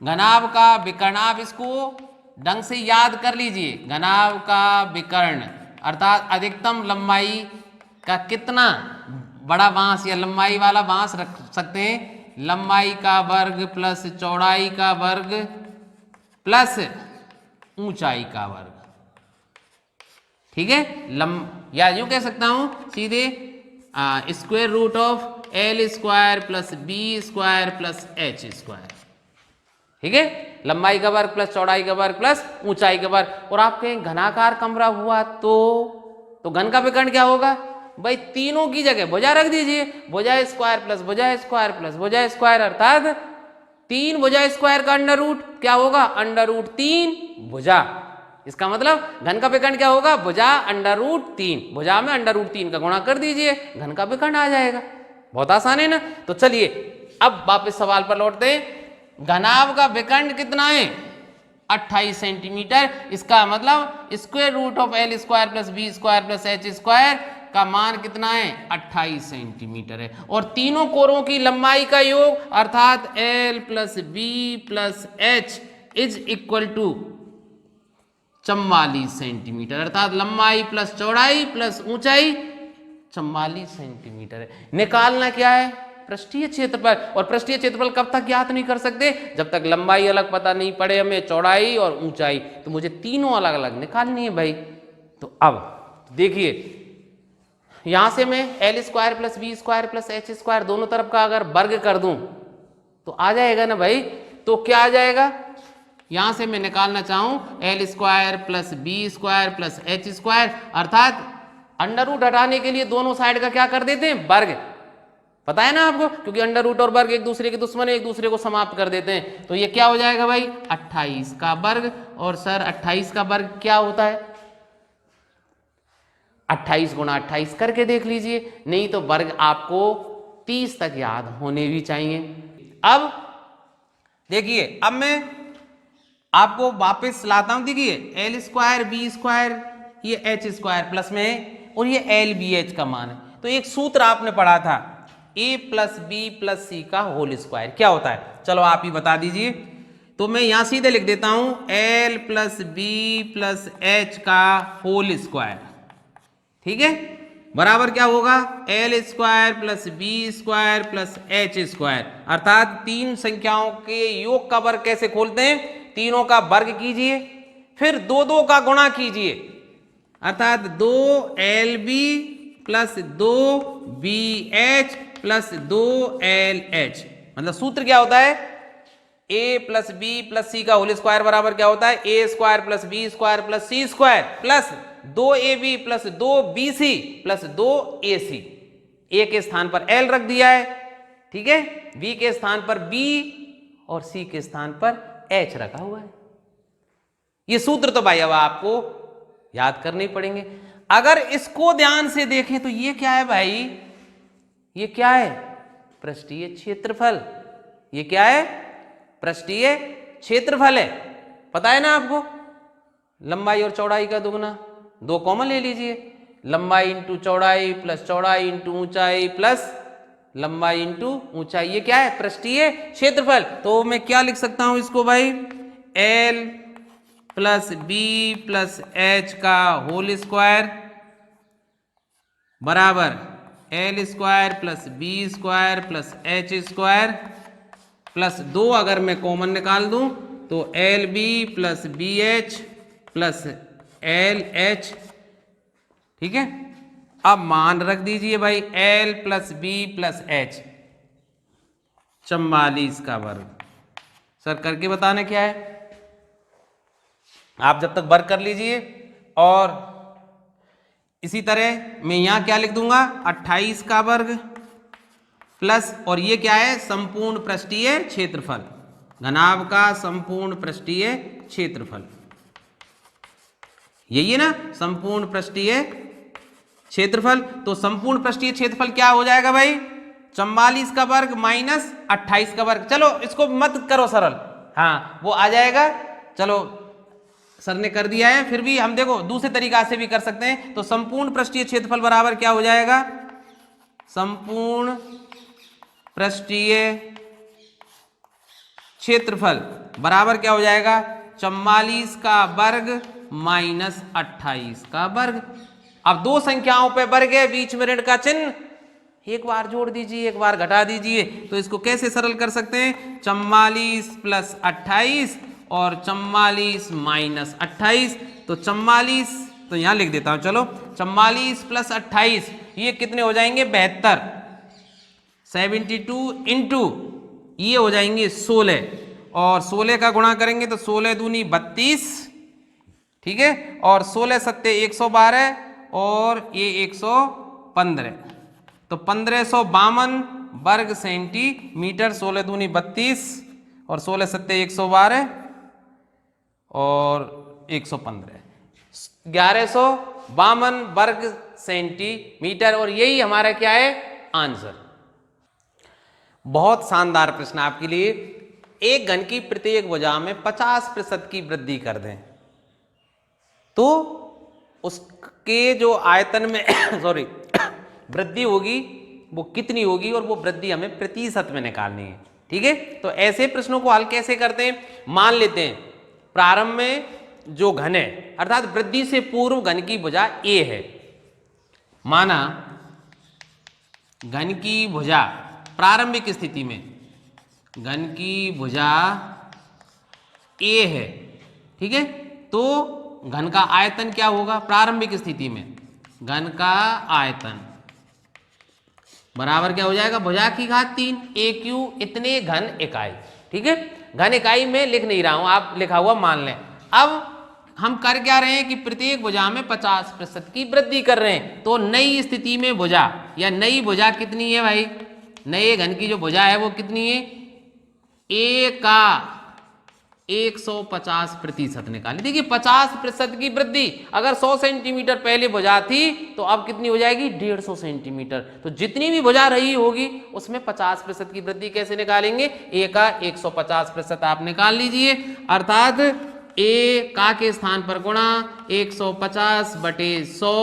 [SPEAKER 1] घनाभ का विकर्ण। आप इसको ढंग से याद कर लीजिए। घनाभ का विकर्ण अर्थात अधिकतम लंबाई का कितना बड़ा बांस या लंबाई वाला बांस रख सकते हैं, लंबाई का वर्ग प्लस चौड़ाई का वर्ग प्लस ऊंचाई का वर्ग, ठीक है। या यूं कह सकता हूं सीधे square root of L square plus b square plus h square, ठीक है। लंबाई का वर्ग प्लस चौड़ाई का वर्ग प्लस ऊंचाई का वर्ग। और आप कहें घनाकार कमरा हुआ तो घन का विकर्ण क्या होगा भाई, तीनों की जगह भुजा रख दीजिए, भुजा स्क्वायर प्लस भुजा स्क्वायर प्लस भुजा स्क्वायर, अर्थात 3 भुजा स्क्वायर का अंडर रूट क्या होगा, अंडर रूट 3 भुजा। इसका मतलब घन का विकर्ण क्या होगा, भुजा अंडर रूट 3, भुजा में अंडर रूट 3 का गुणा कर दीजिए, घन का विकर्ण आ जाएगा। बहुत आसान है ना। तो चलिए अब वापस सवाल पर लौटते हैं। घनाभ का विकर्ण कितना है 28 सेंटीमीटर। इसका मतलब square root of L square plus b square plus h square का मान कितना है 28 सेंटीमीटर है। और तीनों कोरों की लंबाई का योग अर्थात L plus b plus h is equal to 44 centimetre, अर्थात लंबाई प्लस चौड़ाई प्लस ऊंचाई 44 सेंटीमीटर है। निकालना क्या है, पृष्ठीय क्षेत्रफल। और पृष्ठीय क्षेत्रफल कब तक ज्ञात नहीं कर सकते, जब तक लंबाई अलग पता नहीं पड़े हमें, चौड़ाई और ऊंचाई। तो मुझे तीनों अलग अलग निकालनी है भाई। तो अब देखिए यहां से मैं L square plus b square plus h square दोनों तरफ का अगर वर्ग कर दूं तो आ जाएगा ना भाई। तो क्या आ जाएगा, यहां से मैं निकालना चाहूं L square plus b square plus h square, अर्थात अंडर रूट हटाने के लिए दोनों साइड का क्या कर देते हैं, वर्ग। पता है ना आपको, क्योंकि अंडर रूट और वर्ग एक दूसरे के दुश्मन है, एक दूसरे को समाप्त कर देते हैं। तो ये क्या हो जाएगा भाई 28 का वर्ग। और सर 28 का वर्ग क्या होता है, 28 गुणा 28 करके देख लीजिए, नहीं तो वर्ग आपको 30 तक याद होने भी चाहिए। अब देखिए, अब मैं आपको वापस लाता हूं। देखिए L स्क्वायर बी स्क्वायर ये एच स्क्वायर प्लस में है और ये L बी एच का मान है। तो एक सूत्र आपने पढ़ा था a plus b plus c का होल स्क्वायर, क्या होता है, चलो आप ही बता दीजिए। तो मैं यहां सीधे लिख देता हूं L plus b plus h का होल स्क्वायर, ठीक है, बराबर क्या होगा L square plus b square plus h square, अर्थात तीन संख्याओं के योग का वर्ग कैसे खोलते हैं, तीनों का वर्ग कीजिए फिर 2 का गुणा कीजिए, अर्थात 2LB plus 2BH plus 2LH। मतलब सूत्र क्या होता है, a plus b plus c का होल स्क्वायर बराबर क्या होता है, a square plus b square plus c square plus 2AB plus 2BC plus 2AC। A के स्थान पर L रख दिया है, ठीक है, B के स्थान पर B और C के स्थान पर H रखा हुआ है। ये सूत्र तो भाई अब आपको याद करने पड़ेंगे। अगर इसको ध्यान से देखें तो ये क्या है भाई, ये क्या है, पृष्ठीय क्षेत्रफल। ये क्या है, पृष्ठीय क्षेत्रफल है। पता है ना आपको, लंबाई और चौड़ाई का दुगना, दो कॉमन ले लीजिए, लंबाई इंटू चौड़ाई प्लस चौड़ाई इंटू ऊंचाई प्लस लंबाई इंटू ऊंचाई, ये क्या है, पृष्ठीय क्षेत्रफल। तो मैं क्या लिख सकता हूं इसको भाई, L plus b plus h का होल स्क्वायर बराबर L square plus b square plus h square plus 2 अगर मैं कॉमन निकाल दूं तो LB plus BH plus LH, ठीक है। अब मान रख दीजिए भाई L plus B plus H 44 का वर्ग। सर करके बताना क्या है, आप जब तक वर्ग कर लीजिए। और इसी तरह मैं यहां क्या लिख दूंगा, 28 का वर्ग प्लस, और ये क्या है, संपूर्ण पृष्ठीय क्षेत्रफल, घनाभ का संपूर्ण पृष्ठीय क्षेत्रफल, यही है ना संपूर्ण पृष्ठीय क्षेत्रफल। तो संपूर्ण पृष्ठीय क्षेत्रफल क्या हो जाएगा भाई, 44 का वर्ग माइनस 28 का वर्ग। चलो इसको मत करो सरल, हाँ वो आ जाएगा, चलो सर ने कर दिया है, फिर भी हम देखो दूसरे तरीका से भी कर सकते हैं। तो संपूर्ण पृष्ठीय क्षेत्रफल बराबर क्या हो जाएगा, संपूर्ण पृष्ठीय क्षेत्रफल बराबर क्या हो जाएगा, 44 का वर्ग माइनस 28 का वर्ग। अब दो संख्याओं पे वर्ग है, बीच में ऋण का चिन्ह, एक बार जोड़ दीजिए एक बार घटा दीजिए। तो इसको कैसे सरल कर सकते हैं, 44 प्लस 28 और 44 माइनस 28। तो 44 तो यहां लिख देता हूं, चलो 44 प्लस 28 ये कितने हो जाएंगे, 72, 72 इंटू ये हो जाएंगे 16, और 16 का गुणा करेंगे तो 16 दूनी 32, ठीक है, और 16 सत्ते 112 और ये 115, तो 1552 वर्ग सेंटीमीटर। 16 दूनी 32 और 16 सत्ते 112 और 115, 1152 वर्ग सेंटीमीटर। और यही हमारा क्या है, आंसर। बहुत शानदार प्रश्न आपके लिए। एक घन की प्रत्येक भुजा में 50% की वृद्धि कर दें तो उसके जो आयतन में सॉरी वृद्धि होगी वो कितनी होगी, और वो वृद्धि हमें प्रतिशत में निकालनी है, ठीक है। तो ऐसे प्रश्नों को हल कैसे करते हैं, मान लेते हैं प्रारंभ में जो घन है अर्थात वृद्धि से पूर्व घन की भुजा A है, माना घन की भुजा प्रारंभिक स्थिति में घन की भुजा A है, ठीक है। तो घन का आयतन क्या होगा प्रारंभिक स्थिति में, घन का आयतन बराबर क्या हो जाएगा, भुजा की घात 3 AQ इतने घन इकाई, ठीक है। घन इकाई में लिख नहीं रहा हूं, आप लिखा हुआ मान लें। अब हम कर क्या रहे हैं कि प्रत्येक भुजा में 50% की वृद्धि कर रहे हैं। तो नई स्थिति में भुजा या नई भुजा कितनी है भाई, नए घन की जो भुजा है वो कितनी है, A का 150% निकाली। देखिए 50% की वृद्धि, अगर 100 सेंटीमीटर पहले भुजा थी तो अब कितनी हो जाएगी, 150 सेंटीमीटर। तो जितनी भी भुजा रही होगी उसमें 50% की वृद्धि कैसे निकालेंगे, A का 150% आप निकाल लीजिए, अर्थात A का के स्थान पर गुणा 150/100,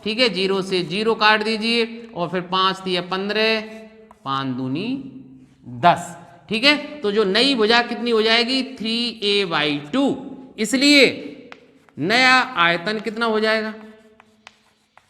[SPEAKER 1] ठीक है, 0 से 0 काट दीजिए और फिर 5 दिया 15, 5 दूनी 10, ठीक है। तो जो नई भुजा कितनी हो जाएगी, 3A/2। इसलिए नया आयतन कितना हो जाएगा,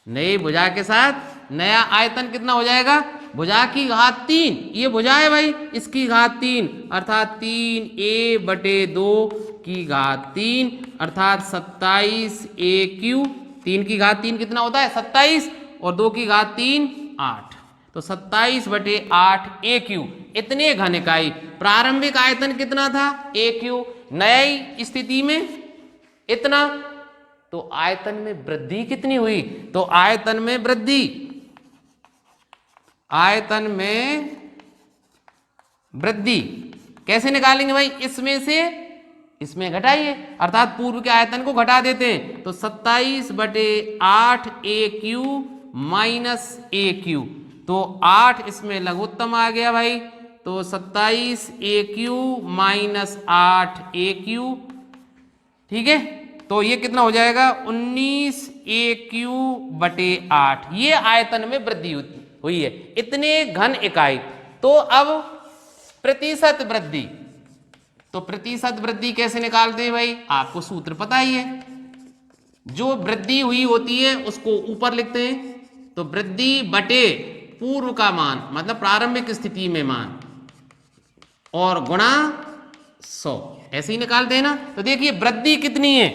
[SPEAKER 1] नई भुजा के साथ नया आयतन कितना हो जाएगा, भुजा की घात 3, ये भुजा है भाई, इसकी घात 3 अर्थात 3A/2 की घात 3 अर्थात 27AQ। 3 की घात 3 कितना होता है, 27, और 2 की घात 3 8, तो 27/8 AQ इतने घन इकाई। प्रारंभिक आयतन कितना था AQ, नई स्थिति में इतना, तो आयतन में वृद्धि कितनी हुई? तो आयतन में वृद्धि, आयतन में वृद्धि कैसे निकालेंगे भाई? इसमें से इसमें घटाइए, अर्थात पूर्व के आयतन को घटा देते हैं। तो 27/8 AQ माइनस AQ, तो 8 इसमें लघुत्तम आ गया भाई, तो 27 AQ माइनस 8 AQ, ठीक है। तो ये कितना हो जाएगा? 19 AQ/8। ये आयतन में वृद्धि हुई है, इतने घन इकाई। तो अब प्रतिशत वृद्धि, तो प्रतिशत वृद्धि कैसे निकालते हैं भाई? आपको सूत्र पता ही है, जो वृद्धि हुई होती है उसको ऊपर लिखते हैं, तो वृद्धि बटे पूर्व का मान, मतलब प्रारंभिक स्थिति में मान, और गुणा 100, ऐसे ही निकालते हैं ना। तो देखिए वृद्धि कितनी है?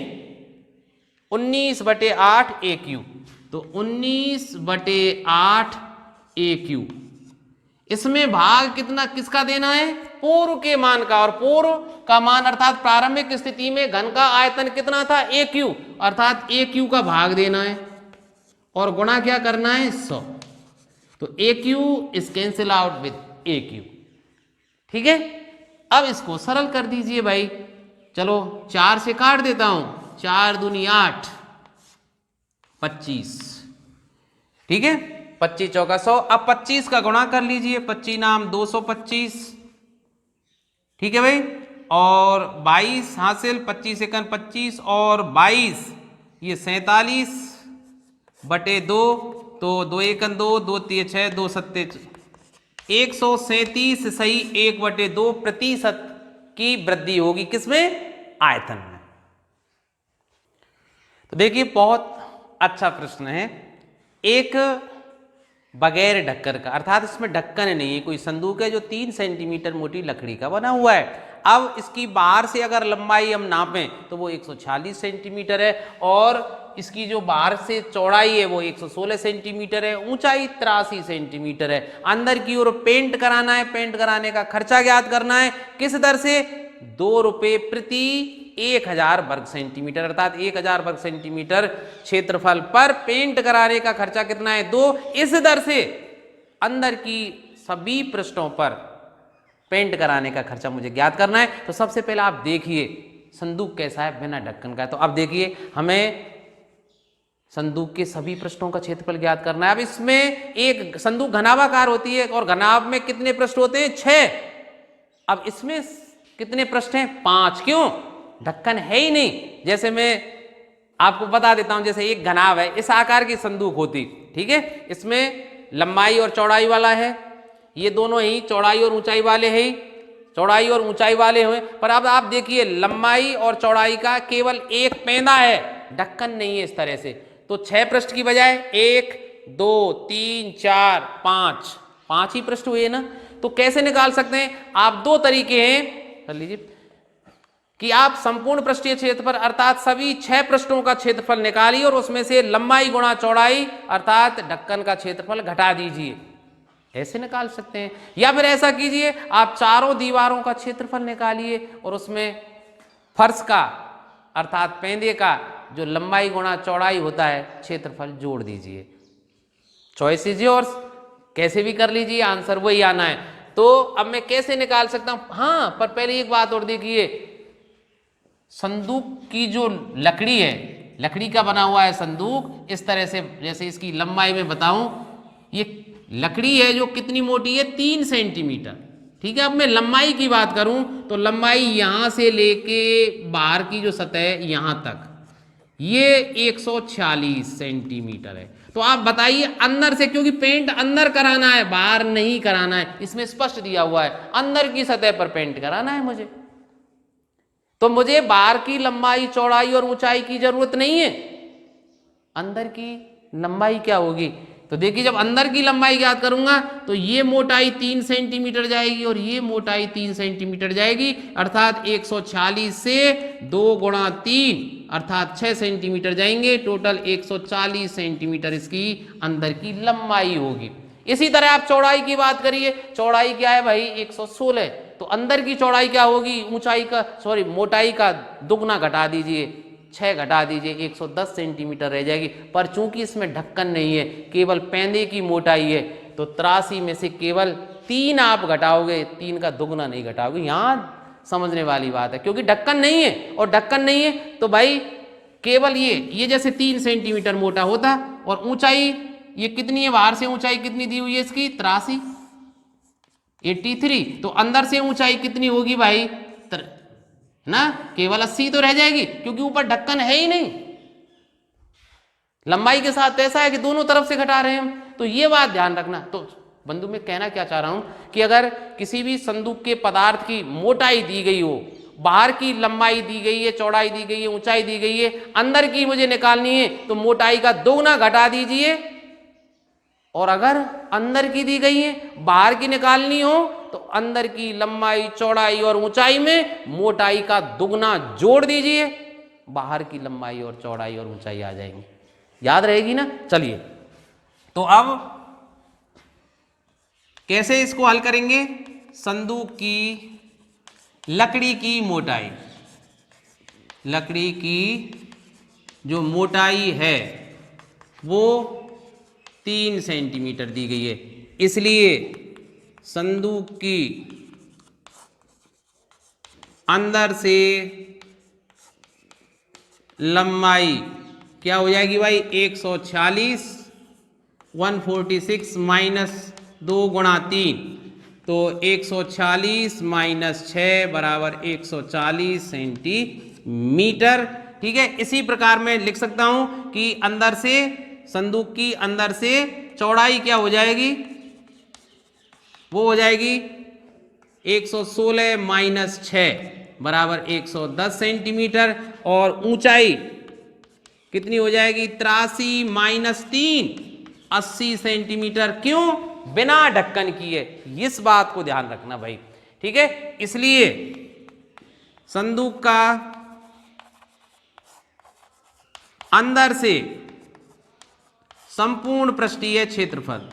[SPEAKER 1] 19/8 AQ, तो 19/8 AQ, इसमें भाग कितना किसका देना है? पूर्व के मान का, और पूर्व का मान अर्थात प्रारंभिक स्थिति में घन का आयतन कितना था? AQ, अर्थात AQ का भाग देना है और गुणा क्या करना है? 100। तो AQ is cancel out with AQ, ठीक है। अब इसको सरल कर दीजिए भाई, चलो 4 से काट देता हूं, 4 दूनी 8, 25, ठीक है, 25 चौका 100। अब 25 का गुणा कर लीजिए, 25 नाम 225, ठीक है भाई, और 22 हासिल, 25 एकन 25 और 22 ये 47/2, तो 2 एकन 2, 2 3 6, 2 7 137 सही 1/2 प्रतिशत की वृद्धि होगी किसमें? आयतन में। तो देखिए बहुत अच्छा प्रश्न है। एक बगैर ढक्कन का, अर्थात इसमें ढक्कन नहीं है, कोई संदूक है जो 3 सेंटीमीटर मोटी लकड़ी का बना हुआ है। अब इसकी बाहर से अगर लंबाई हम नापें तो वो 146 सेंटीमीटर है, और इसकी जो बाहर से चौड़ाई है वो 116 सेंटीमीटर है, ऊंचाई 83 सेंटीमीटर है। अंदर की ओर पेंट कराना है, पेंट कराने का खर्चा ज्ञात करना है, किस दर से? 2 रुपये प्रति 1000 वर्ग सेंटीमीटर, अर्थात 1000 वर्ग सेंटीमीटर क्षेत्रफल पर पेंट कराने का खर्चा कितना है? 2। इस दर से अंदर की सभी पृष्ठों पर पेंट कराने का खर्चा मुझे ज्ञात करना है। तो सबसे पहले आप देखिए संदूक कैसा है, बिना ढक्कन का है। तो अब देखिए हमें संदूक के सभी पृष्ठों का क्षेत्रफल ज्ञात करना है। अब इसमें एक संदूक घनाभाकार होती है, और घनाभ में कितने पृष्ठ होते हैं? 6। अब इसमें कितने पृष्ठ हैं? 5। क्यों? ढक्कन है ही नहीं। जैसे मैं आपको बता देता हूं, जैसे एक घनाभ है, इस आकार की संदूक होती, ठीक है, इसमें लंबाई और चौड़ाई वाला है, ये दोनों ही चौड़ाई और ऊंचाई वाले हैं, चौड़ाई और ऊंचाई वाले हुए। पर अब आप देखिए लंबाई और चौड़ाई का केवल एक पेंदा है, ढक्कन नहीं है इस तरह से। तो 6 पृष्ठ की बजाय 1 2 3 4 5 ही पृष्ठ हुए ना। तो कैसे निकाल सकते हैं आप? 2 तरीके हैं, कर लीजिए, कि आप संपूर्ण पृष्ठीय क्षेत्रफल अर्थात सभी 6 पृष्ठों का क्षेत्रफल निकालिए और उसमें से लंबाई गुणा चौड़ाई अर्थात ढक्कन का क्षेत्रफल घटा दीजिए, ऐसे निकाल सकते हैं। या फिर ऐसा कीजिए, आप चारों दीवारों का क्षेत्रफल निकालिए और उसमें फर्श का अर्थात पेंदे का जो लंबाई गुणा चौड़ाई होता है क्षेत्रफल जोड़ दीजिए। चॉइस इज योर्स, कैसे भी कर लीजिए, आंसर वही आना है। तो अब मैं कैसे निकाल सकता हूं? हाँ, पर पहले एक बात और देखिए, संदूक की जो लकड़ी है, लकड़ी का बना हुआ है संदूक, इस तरह से, जैसे इसकी लंबाई में बताऊं, ये लकड़ी है जो कितनी मोटी है? 3 सेंटीमीटर, ठीक है। अब मैं लंबाई की बात करूं तो लंबाई यहां से लेके बाहर की जो सतह यहां तक, ये 146 सेंटीमीटर है। तो आप बताइए अंदर से, क्योंकि पेंट अंदर कराना है, बाहर नहीं कराना है, इसमें स्पष्ट दिया हुआ है, अंदर की सतह पर पेंट कराना है मुझे। तो मुझे बाहर की लंबाई चौड़ाई और ऊंचाई की जरूरत नहीं है, अंदर की लंबाई क्या होगी? तो देखिए जब अंदर की लंबाई ज्ञात करूंगा तो ये मोटाई 3 सेंटीमीटर जाएगी और ये मोटाई 3 सेंटीमीटर जाएगी, अर्थात 146 से 2 गुणा 3 अर्थात 6 सेंटीमीटर जाएंगे, टोटल 140 सेंटीमीटर इसकी अंदर की लंबाई होगी। इसी तरह आप चौड़ाई की बात करिए, चौड़ाई क्या है भाई? 116, तो अंदर की चौड़ाई क्या होगी? ऊंचाई का मोटाई का दुगना घटा दीजिए, 6 घटा दीजिए 110 सेंटीमीटर रह जाएगी। पर चूंकि इसमें ढक्कन नहीं है, केवल पेंदे की मोटाई है, तो 83 में से केवल 3 आप घटाओगे, 3 का दुगना नहीं घटाओगे। यहाँ समझने वाली बात है, क्योंकि ढक्कन नहीं है, और ढक्कन नहीं है तो भाई केवल ये जैसे 3 सेंटीमीटर मोटा होता, और ऊंचाई ये कितनी है, बाहर से ऊंचाई कितनी दी हुई है इसकी 83, 83, तो अंदर से ऊंचाई कितनी होगी भाई ना, केवल 80 तो रह जाएगी, क्योंकि ऊपर ढक्कन है ही नहीं। लंबाई के साथ ऐसा है कि दोनों तरफ से घटा रहे हैं हम, तो ये बात ध्यान रखना। तो बंधु मैं कहना क्या चाह रहा हूं कि अगर किसी भी संदूक के पदार्थ की मोटाई दी गई हो, बाहर की लंबाई दी गई है, चौड़ाई दी गई है, ऊंचाई दी गई है, अंदर की मुझे निकालनी है, तो मोटाई का दोगुना घटा दीजिए, और अगर अंदर की दी गई है, बाहर की निकालनी हो, तो अंदर की लंबाई, चौड़ाई और ऊंचाई में मोटाई का दुगना जोड़ दीजिए, बाहर की लंबाई और चौड़ाई और ऊंचाई आ जाएंगी। याद रहेगी ना। चलिए, तो अब कैसे इसको हल करेंगे। संदूक की लकड़ी की मोटाई, लकड़ी की जो मोटाई है वो 3 सेंटीमीटर दी गई है, इसलिए संदूक की अंदर से लंबाई क्या हो जाएगी भाई 146, 146 माइनस 2 गुणा 3, तो 146 माइनस 6 बराबर 140 सेंटीमीटर। ठीक है, इसी प्रकार मैं लिख सकता हूं कि अंदर से संदूक की अंदर से चौड़ाई क्या हो जाएगी, वो हो जाएगी 116 माइनस 6 बराबर 110 सेंटीमीटर, और ऊंचाई कितनी हो जाएगी 83 माइनस 3 80 सेंटीमीटर। क्यों, बिना ढक्कन किए, इस बात को ध्यान रखना भाई। ठीक है, इसलिए संदूक का अंदर से संपूर्ण पृष्ठीय क्षेत्रफल,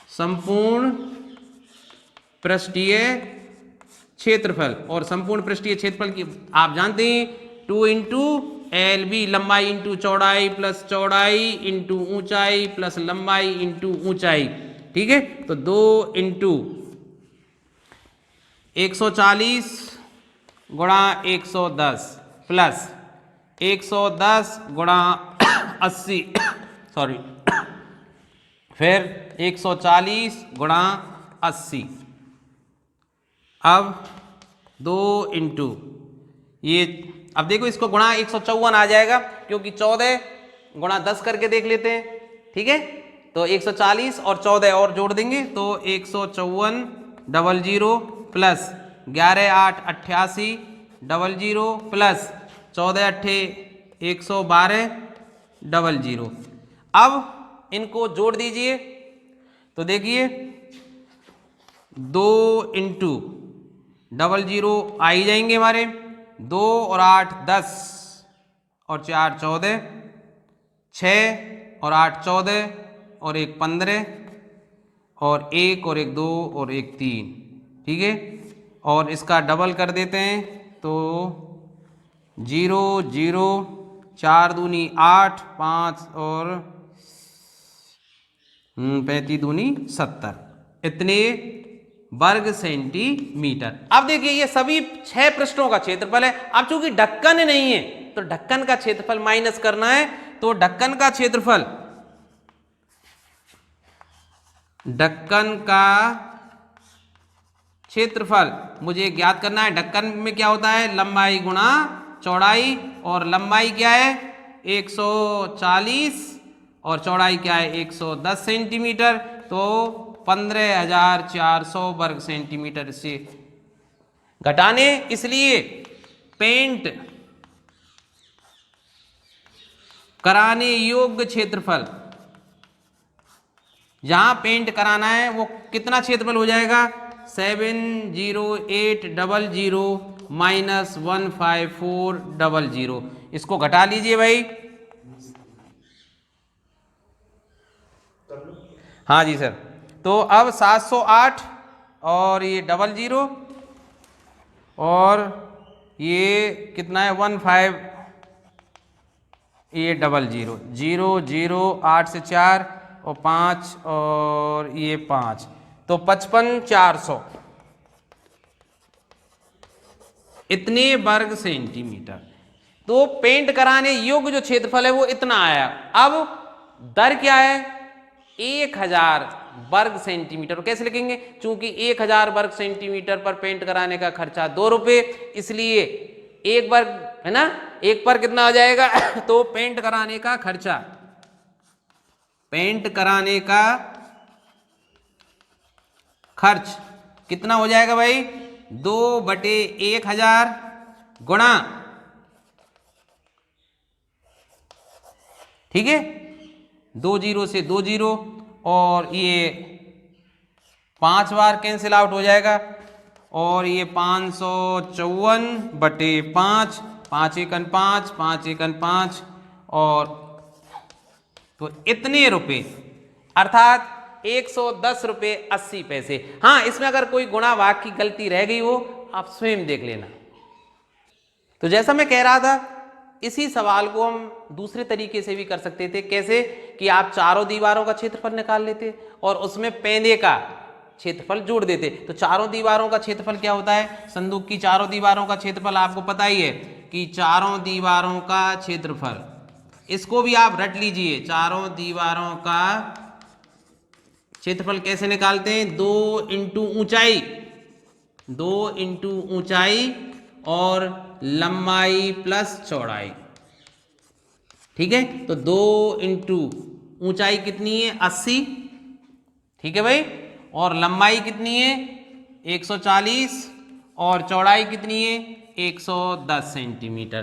[SPEAKER 1] संपूर्ण पृष्ठीय क्षेत्रफल, और संपूर्ण पृष्ठीय क्षेत्रफल की आप जानते हैं 2 इंटू LB, लंबाई इंटू चौड़ाई प्लस चौड़ाई इंटू ऊंचाई प्लस लंबाई इंटू ऊंचाई। ठीक है, तो 2 इंटू 140 गुणा 110 प्लस 110 गुणा 80 सॉरी, फिर 140 गुणा 80। अब 2 इंटू ये, अब देखो इसको गुणा 154 आ जाएगा, क्योंकि 14 गुणा 10 करके देख लेते हैं। ठीक है, तो 140 और 14 और जोड़ देंगे तो 154 00 प्लस 11 8 88 00 प्लस 14 8 112 00। अब इनको जोड़ दीजिए, तो देखिए 2 इंटू 00 आ ही जाएंगे हमारे, 2 और 8 10 और 4 14, 6 और 8 14 और 1 15 और 1 और 1 2 और 1 3। ठीक है, और इसका डबल कर देते हैं तो 0 0 4 दूनी 8 5 और 35 दूनी 70, इतने वर्ग सेंटीमीटर। अब देखिए ये सभी 6 पृष्ठों का क्षेत्रफल है। अब चूंकि ढक्कन नहीं है तो ढक्कन का क्षेत्रफल माइनस करना है, तो ढक्कन का क्षेत्रफल, ढक्कन का क्षेत्रफल मुझे ज्ञात करना है। ढक्कन में क्या होता है, लंबाई गुणा चौड़ाई, और लंबाई क्या है 140 और चौड़ाई क्या है 110 सेंटीमीटर, तो 15,400 वर्ग सेंटीमीटर से घटाने, इसलिए पेंट कराने योग्य क्षेत्रफल, जहां पेंट कराना है वो कितना क्षेत्रफल हो जाएगा 70800 माइनस 15400। इसको घटा लीजिए भाई। हाँ जी सर, तो अब 708 और ये 00 और ये कितना है 154 ये 00 0 0 8 से 4 और 5 और ये 5 तो 55,400 इतने वर्ग सेंटीमीटर। तो पेंट कराने योग्य जो क्षेत्रफल है वो इतना आया। अब दर क्या है? 1000 वर्ग सेंटीमीटर। कैसे लिखेंगे? चूंकि 1000 वर्ग सेंटीमीटर पर पेंट कराने का खर्चा 2 रुपये, इसलिए एक वर्ग है ना, एक पर कितना हो जाएगा? तो पेंट कराने का खर्चा, पेंट कराने का खर्च कितना हो जाएगा भाई? 2/1000 गुणा, ठीक है, 2 जीरो से 2 जीरो और ये 5 बार कैंसिल आउट हो जाएगा और ये 554/5, 5 एकन 5, 5 एकन 5 और तो इतने रुपए, अर्थात 110 रुपये 80 पैसे। हाँ, इसमें अगर कोई गुणा भाग की गलती रह गई हो आप स्वयं देख लेना। तो जैसा मैं कह रहा था, इसी सवाल को हम दूसरे तरीके से भी कर सकते थे। कैसे? कि आप चारों दीवारों का क्षेत्रफल निकाल लेते और उसमें पेंदे का क्षेत्रफल जोड़ देते। तो चारों दीवारों का क्षेत्रफल क्या होता है? संदूक की चारों दीवारों का क्षेत्रफल आपको पता ही है कि चारों दीवारों का क्षेत्रफल, इसको भी आप रट लीजिए। चारों दीवारों का क्षेत्रफल कैसे निकालते हैं? 2 इंटू ऊंचाई, 2 इंटू ऊंचाई और लंबाई प्लस चौड़ाई, ठीक है। तो 2 इंटू ऊंचाई कितनी है? 80, ठीक है भाई, और लंबाई कितनी है? 140 और चौड़ाई कितनी है? 110 सेंटीमीटर।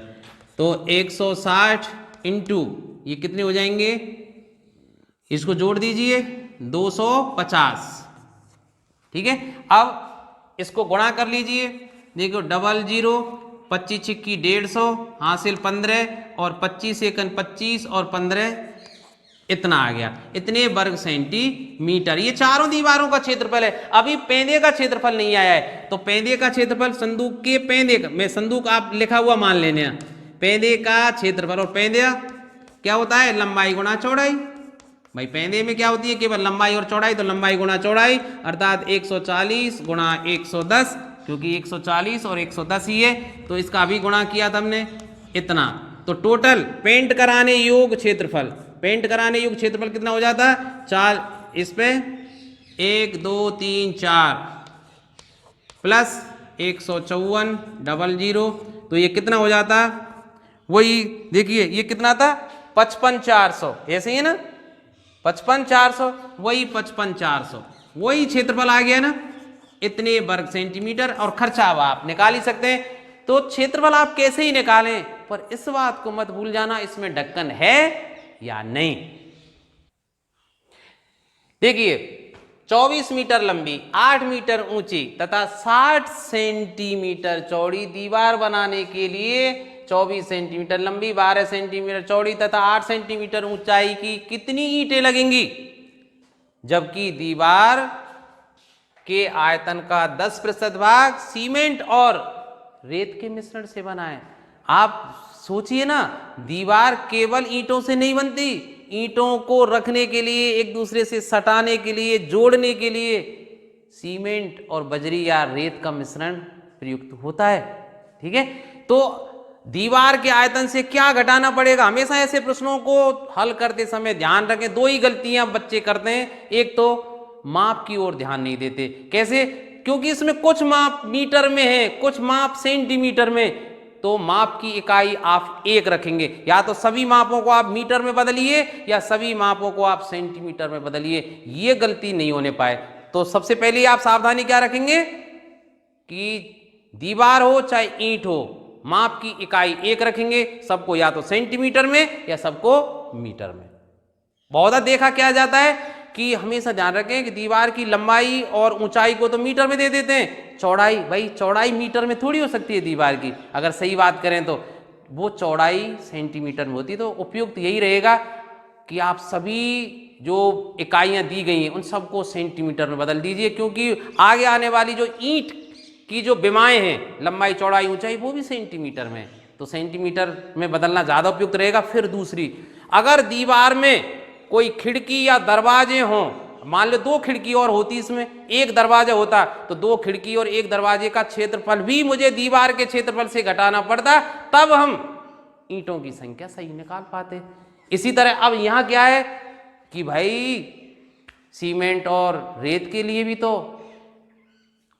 [SPEAKER 1] तो 160 इंटू ये कितने हो जाएंगे? इसको जोड़ दीजिए, 250, ठीक है। अब इसको गुणा कर लीजिए, देखो 00 25 छिक्की 150 हासिल 15 और 25 एकन 25 और 15 इतना आ गया, इतने वर्ग सेंटीमीटर। ये चारों दीवारों का क्षेत्रफल है। अभी पेंदे का क्षेत्रफल नहीं आया है, तो पेंदे का क्षेत्रफल संदूक के पेंदे का, मैं संदूक आप लिखा हुआ मान लेने, पेंदे का क्षेत्रफल, और पेंदे क्या होता है? लंबाई गुणा चौड़ाई। भाई पेंदे में क्या होती है? केवल लंबाई और चौड़ाई, तो लंबाई गुणा चौड़ाई अर्थात 140 गुणा 110, क्योंकि 140 और 110 ही है, तो इसका भी गुणा किया था हमने, इतना। तो टोटल पेंट कराने योग्य क्षेत्रफल, पेंट कराने योग्य क्षेत्रफल कितना हो जाता? 4, इस पे 1 2 3 4 प्लस 154 तो ये कितना हो जाता? वही देखिए, ये कितना था? 55,400, ऐसे ही है ना, 55,400, वही 55,400, वही क्षेत्रफल आ गया ना, इतने वर्ग सेंटीमीटर। और खर्चा अब आप निकाल ही सकते हैं। तो क्षेत्रफल आप कैसे ही निकालें, पर इस बात को मत भूल जाना, इसमें ढक्कन है या नहीं। देखिए 24 मीटर लंबी, 8 मीटर ऊंची तथा 60 सेंटीमीटर चौड़ी दीवार बनाने के लिए 24 सेंटीमीटर लंबी, 12 सेंटीमीटर चौड़ी तथा 8 सेंटीमीटर ऊंचाई की कितनी ईंटें लगेंगी? जबकि दीवार के आयतन का 10% भाग सीमेंट और रेत के मिश्रण से बना है। आप सोचिए ना, दीवार केवल ईंटों से नहीं बनती, ईंटों को रखने के लिए, एक दूसरे से सटाने के लिए, जोड़ने के लिए सीमेंट और बजरी या रेत का मिश्रण प्रयुक्त होता है, ठीक है। तो दीवार के आयतन से क्या घटाना पड़ेगा? हमेशा ऐसे प्रश्नों को हल करते समय ध्यान रखें, 2 ही गलतियां बच्चे करते हैं। एक तो माप की ओर ध्यान नहीं देते। कैसे? क्योंकि इसमें कुछ माप मीटर में है, कुछ माप सेंटीमीटर में, तो माप की इकाई आप एक रखेंगे। या तो सभी मापों को आप मीटर में बदलिए या सभी मापों को आप सेंटीमीटर में बदलिए, ये गलती नहीं होने पाए। तो सबसे पहले आप सावधानी क्या रखेंगे कि दीवार हो चाहे ईंट हो, माप की इकाई एक रखेंगे, सबको या तो सेंटीमीटर में या सबको मीटर में। बहुधा देखा क्या जाता है कि हमेशा ध्यान रखें कि दीवार की लंबाई और ऊंचाई को तो मीटर में दे देते हैं, चौड़ाई, भाई चौड़ाई मीटर में थोड़ी हो सकती है दीवार की। अगर सही बात करें तो वो चौड़ाई सेंटीमीटर में होती है। तो उपयुक्त यही रहेगा कि आप सभी जो इकाइयां दी गई हैं उन सबको सेंटीमीटर में बदल दीजिए, क्योंकि आगे आने वाली जो ईंट की जो विमाएं हैं, लंबाई चौड़ाई ऊंचाई, वो भी सेंटीमीटर में, तो सेंटीमीटर में बदलना ज़्यादा उपयुक्त रहेगा। फिर दूसरी, अगर दीवार में कोई खिड़की या दरवाजे हों, मान लो 2 खिड़की और होती, इसमें 1 दरवाजा होता, तो 2 खिड़की और 1 दरवाजे का क्षेत्रफल भी मुझे दीवार के क्षेत्रफल से घटाना पड़ता, तब हम ईंटों की संख्या सही निकाल पाते। इसी तरह अब यहाँ क्या है कि भाई सीमेंट और रेत के लिए भी तो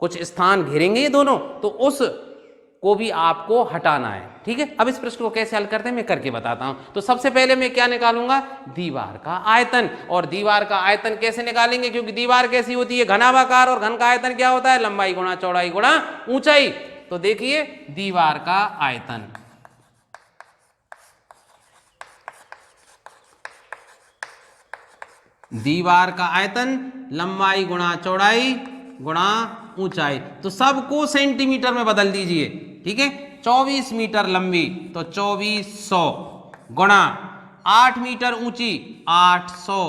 [SPEAKER 1] कुछ स्थान घेरेंगे ये दोनों, तो उस को भी आपको हटाना है। ठीक है, अब इस प्रश्न को कैसे हल करते हैं मैं करके बताता हूं। तो सबसे पहले मैं क्या निकालूंगा, दीवार का आयतन। और दीवार का आयतन कैसे निकालेंगे, क्योंकि दीवार कैसी होती है, घनाभाकार, और घन का आयतन क्या होता है, लंबाई गुणा चौड़ाई गुणा ऊंचाई। तो देखिए दीवार का आयतन, दीवार का आयतन लंबाई गुणा चौड़ाई गुणा ऊंचाई, तो सबको सेंटीमीटर में बदल दीजिए। ठीक है, 24 मीटर लंबी तो 2400 गुणा 8 मीटर ऊंची 800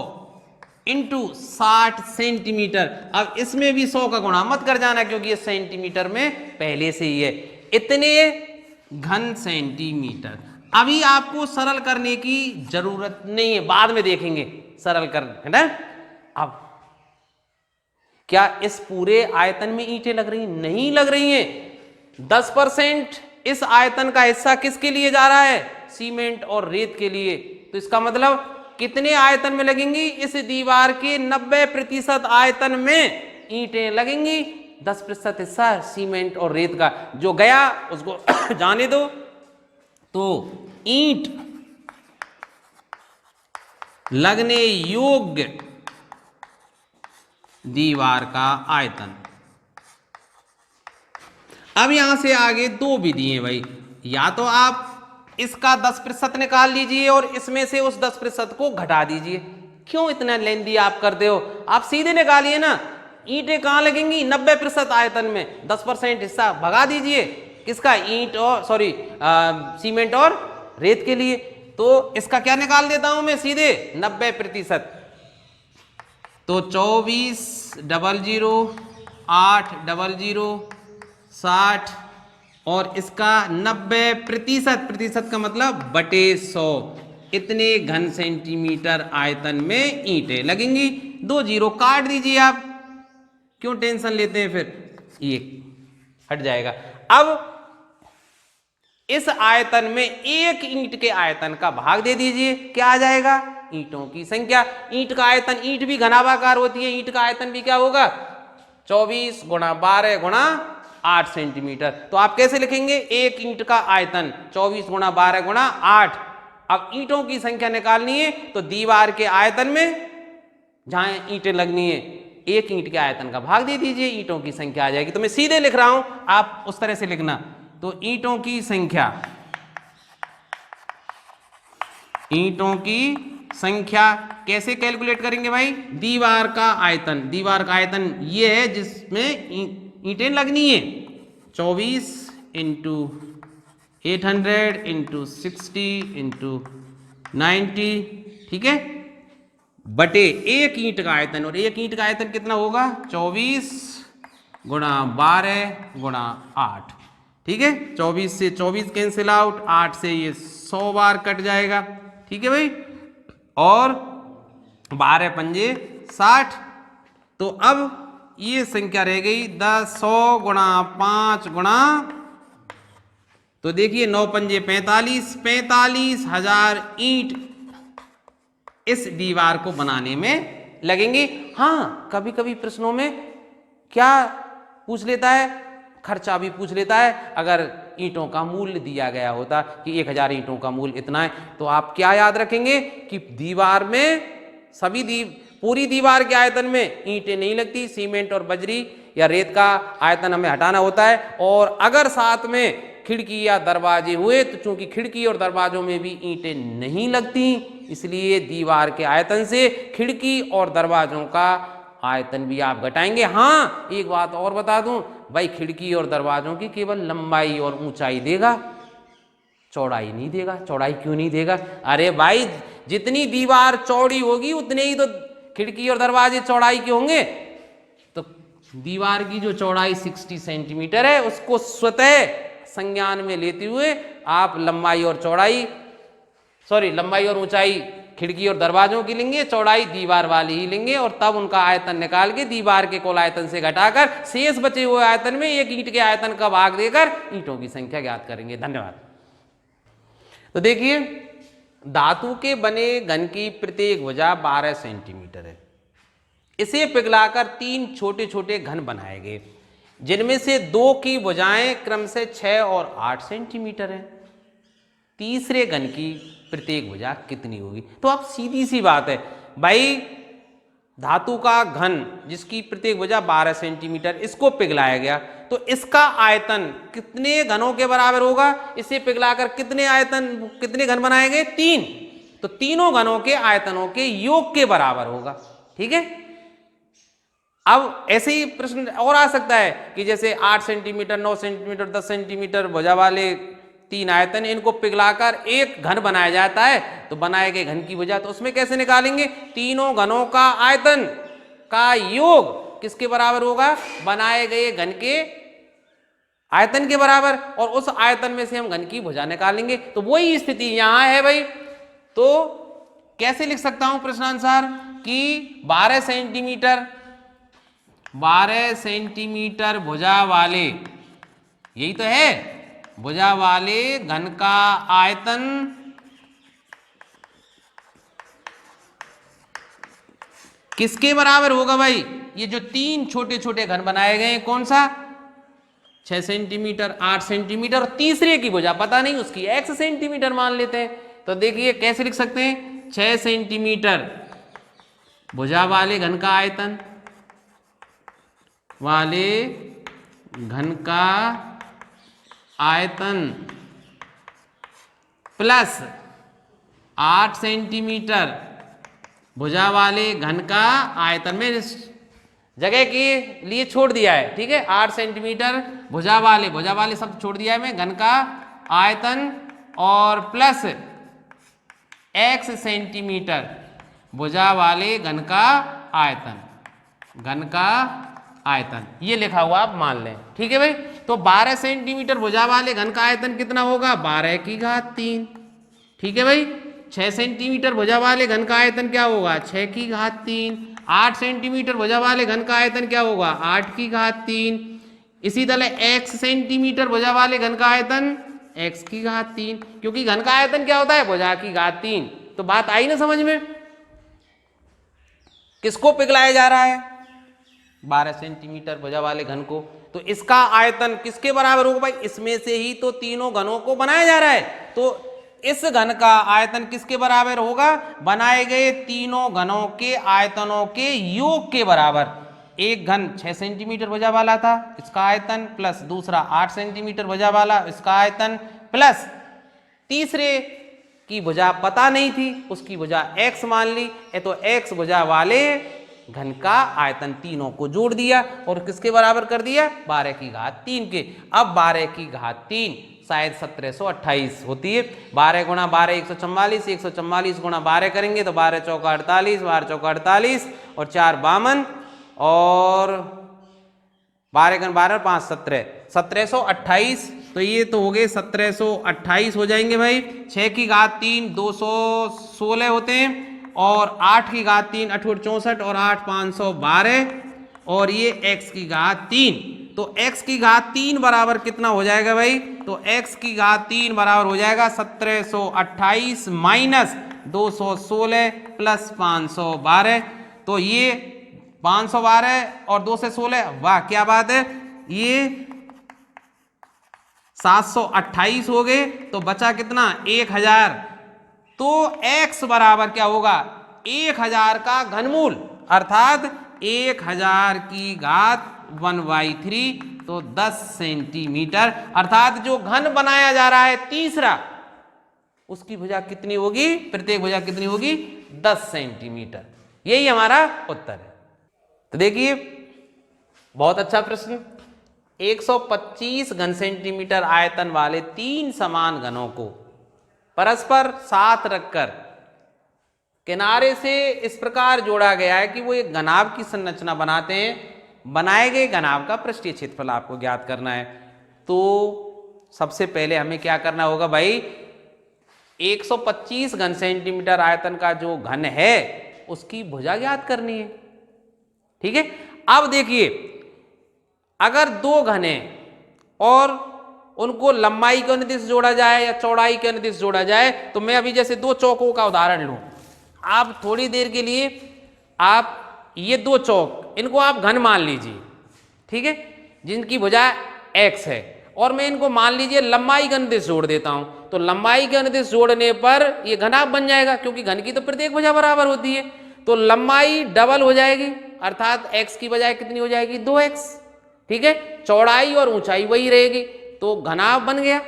[SPEAKER 1] इंटू 60 सेंटीमीटर। अब इसमें भी 100 का गुणा मत कर जाना, क्योंकि ये सेंटीमीटर में पहले से ही है। इतने घन सेंटीमीटर। अभी आपको सरल करने की जरूरत नहीं है, बाद में देखेंगे सरल कर, है ना। अब क्या इस पूरे आयतन में ईंटें लग रही, नहीं लग रही हैं। 10% इस आयतन का हिस्सा किसके लिए जा रहा है, सीमेंट और रेत के लिए। तो इसका मतलब कितने आयतन में लगेंगी, इस दीवार के 90% आयतन में ईंटें लगेंगी। 10% हिस्सा सीमेंट और रेत का जो गया उसको जाने दो। तो ईंट लगने योग्य दीवार का आयतन। अब यहां से आगे 2 विधि है भाई, या तो आप इसका 10% निकाल लीजिए और इसमें से उस 10% को घटा दीजिए। क्यों इतना लेंदी आप करते हो, आप सीधे निकालिए ना। ईंटें कहां लगेंगी, 90% आयतन में, 10% हिस्सा भगा दीजिए किसका, ईंट और सीमेंट और रेत के लिए। तो इसका क्या निकाल देता हूं मैं सीधे, 90%। तो 24 00 8 00 60 और इसका 90%, प्रतिशत का मतलब बटे 100, इतने घन सेंटीमीटर आयतन में ईंटें लगेंगी। 2 जीरो काट दीजिए आप, क्यों टेंशन लेते हैं, फिर ये हट जाएगा। अब इस आयतन में एक ईंट के आयतन का भाग दे दीजिए, क्या आ जाएगा, ईंटों की संख्या। ईंट का आयतन, ईंट भी घनाभाकार होती है, ईंट का आयतन भी क्या होगा, 24 गुणा 12 गुणा 8 सेंटीमीटर। तो आप कैसे लिखेंगे, एक ईंट का आयतन 24 गुणा 12 गुणा 8। अब ईंटों की संख्या निकालनी है, तो दीवार के आयतन में जहां ईंटें लगनी है, एक ईंट के आयतन का भाग दे दीजिए, ईंटों की संख्या आ जाएगी। तो मैं सीधे लिख रहा हूं, आप उस तरह से लिखना। तो ईंटों की संख्या, ईंटों की संख्या कैसे कैलकुलेट करेंगे भाई, दीवार का आयतन। दीवार का आयतन ये है जिसमें ईंटें लगनी है, 24 इंटू 800 इंटू 60 इंटू 90, ठीक है, बटे एक ईंट का आयतन। और एक ईंट का आयतन कितना होगा, 24 गुणा 12 गुणा 8, ठीक है। 24 से 24 कैंसिल आउट, 8 से ये 100 बार कट जाएगा, ठीक है भाई। और 12 पंजे 60। तो अब ये संख्या रह गई 10, 100 गुणा 5 गुणा, तो देखिए 9 पंजे 45, 45,000 ईंट इस दीवार को बनाने में लगेंगे। हाँ, कभी कभी प्रश्नों में क्या पूछ लेता है, खर्चा भी पूछ लेता है। अगर ईंटों का मूल्य दिया गया होता कि 1000 ईंटों का मूल्य इतना है, तो आप क्या याद रखेंगे कि दीवार में पूरी दीवार के आयतन में ईंटें नहीं लगती, सीमेंट और बजरी या रेत का आयतन हमें हटाना होता है। और अगर साथ में खिड़की या दरवाजे हुए, तो चूंकि खिड़की और दरवाजों में भी ईंटें नहीं लगती, इसलिए दीवार के आयतन से खिड़की और दरवाजों का आयतन भी आप घटाएंगे। हाँ, एक बात और बता दूं भाई, खिड़की और दरवाजों की केवल लंबाई और ऊंचाई देगा, चौड़ाई नहीं देगा। चौड़ाई क्यों नहीं देगा, अरे भाई जितनी दीवार चौड़ी होगी उतने ही तो खिड़की और दरवाजे चौड़ाई के होंगे। तो दीवार की जो चौड़ाई 60 सेंटीमीटर है, उसको स्वतः संज्ञान में लेते हुए आप लंबाई और चौड़ाई, लंबाई और ऊंचाई खिड़की और दरवाजों की लेंगे, चौड़ाई दीवार वाली ही लेंगे, और तब उनका आयतन निकाल के दीवार के कुल आयतन से घटाकर शेष बचे हुए आयतन में एक ईंट के आयतन का भाग देकर ईंटों की संख्या ज्ञात करेंगे। धन्यवाद। तो देखिए, धातु के बने घन की प्रत्येक भुजा 12 सेंटीमीटर है। इसे पिघलाकर 3 छोटे छोटे घन बनाए गए, जिनमें से 2 की भुजाएं क्रम से 6 और 8 सेंटीमीटर है। तीसरे घन की प्रत्येक भुजा कितनी होगी? तो अब सीधी सी बात है भाई, धातु का घन जिसकी प्रत्येक भुजा 12 सेंटीमीटर, इसको पिघलाया गया, तो इसका आयतन कितने घनों के बराबर होगा? इसे पिघलाकर कितने घन बनाए गए? 3। तो तीनों घनों के आयतनों के योग के बराबर होगा। ठीक है। अब ऐसे ही प्रश्न और आ सकता है कि जैसे 8 सेंटीमीटर, 9 सेंटीमीटर, 10 सेंटीमीटर भुजा वाले 3 आयतन, इनको पिघलाकर एक घन बनाया जाता है, तो बनाए गए घन की भुजा, तो उसमें कैसे निकालेंगे? तीनों घनों का आयतन का योग किसके बराबर होगा? बनाए गए घन के आयतन के बराबर, और उस आयतन में से हम घन की भुजा निकालेंगे। तो वही स्थिति यहां है भाई। तो कैसे लिख सकता हूं प्रश्नानुसार कि 12 सेंटीमीटर भुजा वाले, यही तो है, भुजा वाले घन का आयतन किसके बराबर होगा भाई? ये जो 3 छोटे छोटे घन बनाए गए हैं, कौन सा? 6 सेंटीमीटर, 8 सेंटीमीटर, और तीसरे की भुजा पता नहीं, उसकी x सेंटीमीटर मान लेते हैं। तो देखिए कैसे लिख सकते हैं? 6 सेंटीमीटर भुजा वाले घन का आयतन, प्लस 8 सेंटीमीटर भुजा वाले घन का आयतन, में जगह के लिए छोड़ दिया है। ठीक है, 8 सेंटीमीटर भुजा वाले शब्द छोड़ दिया है मैं, घन का आयतन, और प्लस x सेंटीमीटर भुजा वाले घन का आयतन, ये लिखा हुआ आप मान लें। ठीक है भाई। तो 12 सेंटीमीटर भुजा वाले घन का आयतन कितना होगा? 12 की घात 3। ठीक है भाई। 6 सेंटीमीटर भुजा वाले घन का आयतन क्या होगा? 6 की घात 3। 8 सेंटीमीटर भुजा वाले घन का आयतन क्या होगा? 8 की घात 3। इसी तरह x सेंटीमीटर भुजा वाले घन का आयतन x की घात 3, क्योंकि घन का आयतन क्या होता है? भुजा की घात 3। तो बात आई ना समझ में? किसको पिघलाया जा रहा है? 12 सेंटीमीटर भुजा वाले घन को। तो इसका आयतन किसके बराबर होगा भाई? इसमें से ही तो तीनों घनों को बनाया जा रहा है, तो इस घन का आयतन किसके बराबर होगा? बनाए गए तीनों घनों के आयतनों के योग के बराबर। एक घन 6 सेंटीमीटर भुजा वाला था, इसका आयतन, प्लस दूसरा 8 सेंटीमीटर भुजा वाला, इसका आयतन, प्लस तीसरे की भुजा पता नहीं थी, उसकी भुजा x मान ली है, तो x भुजा वाले घन का आयतन तीनों को जोड़ दिया और किसके बराबर कर दिया? 12 की घात 3 के। अब 12 की घात 3 शायद 1728 होती है। 12 गुणा 12 144, 144 गुणा 12 करेंगे तो 12 चौका 48, 12 चौका 48 और 4 52, और 12 गुणा 12 5 17, 1728। तो ये तो हो गए 1728 हो जाएंगे भाई। 6 की घात 3 216 होते हैं, और 8 की घात 3 8 64, और 8 512, और ये x की घात 3। तो x की घात 3 बराबर कितना हो जाएगा भाई? तो x की घात 3 बराबर हो जाएगा 1728 माइनस 216 प्लस 512। तो ये 512 और 2 से 16, वाह क्या बात है, ये 728 हो गए। तो बचा कितना? 1000। तो x बराबर क्या होगा? 1000 का घनमूल, अर्थात 1000 की घात 1/3, तो 10 सेंटीमीटर। अर्थात जो घन बनाया जा रहा है तीसरा, उसकी भुजा कितनी होगी? प्रत्येक भुजा कितनी होगी? 10 सेंटीमीटर। यही हमारा उत्तर है। तो देखिए, बहुत अच्छा प्रश्न। 125 घन सेंटीमीटर आयतन वाले 3 समान घनों को परस्पर साथ रखकर किनारे से इस प्रकार जोड़ा गया है कि वो एक घनाभ की संरचना बनाते हैं। बनाए गए घनाभ का पृष्ठीय क्षेत्रफल आपको ज्ञात करना है। तो सबसे पहले हमें क्या करना होगा भाई, 125 घन सेंटीमीटर आयतन का जो घन है उसकी भुजा ज्ञात करनी है। ठीक है, अब देखिए अगर दो घन है और उनको लंबाई के अनुदिश जोड़ा जाए या चौड़ाई के अनुदिश जोड़ा जाए, तो मैं अभी जैसे दो चौकों का उदाहरण लूं, आप थोड़ी देर के लिए आप ये दो चौक इनको आप घन मान लीजिए, ठीक है, जिनकी भुजा x है, और मैं इनको मान लीजिए लंबाई के अनुदिश जोड़ देता हूं, तो लंबाई के अनुदिश जोड़ने पर ये घनाभ बन जाएगा, क्योंकि घन की तो प्रत्येक भुजा बराबर होती है, तो लंबाई डबल हो जाएगी, अर्थात x की बजाय कितनी हो जाएगी 2x। ठीक है, चौड़ाई और ऊंचाई वही रहेगी, तो घनाभ बन गया।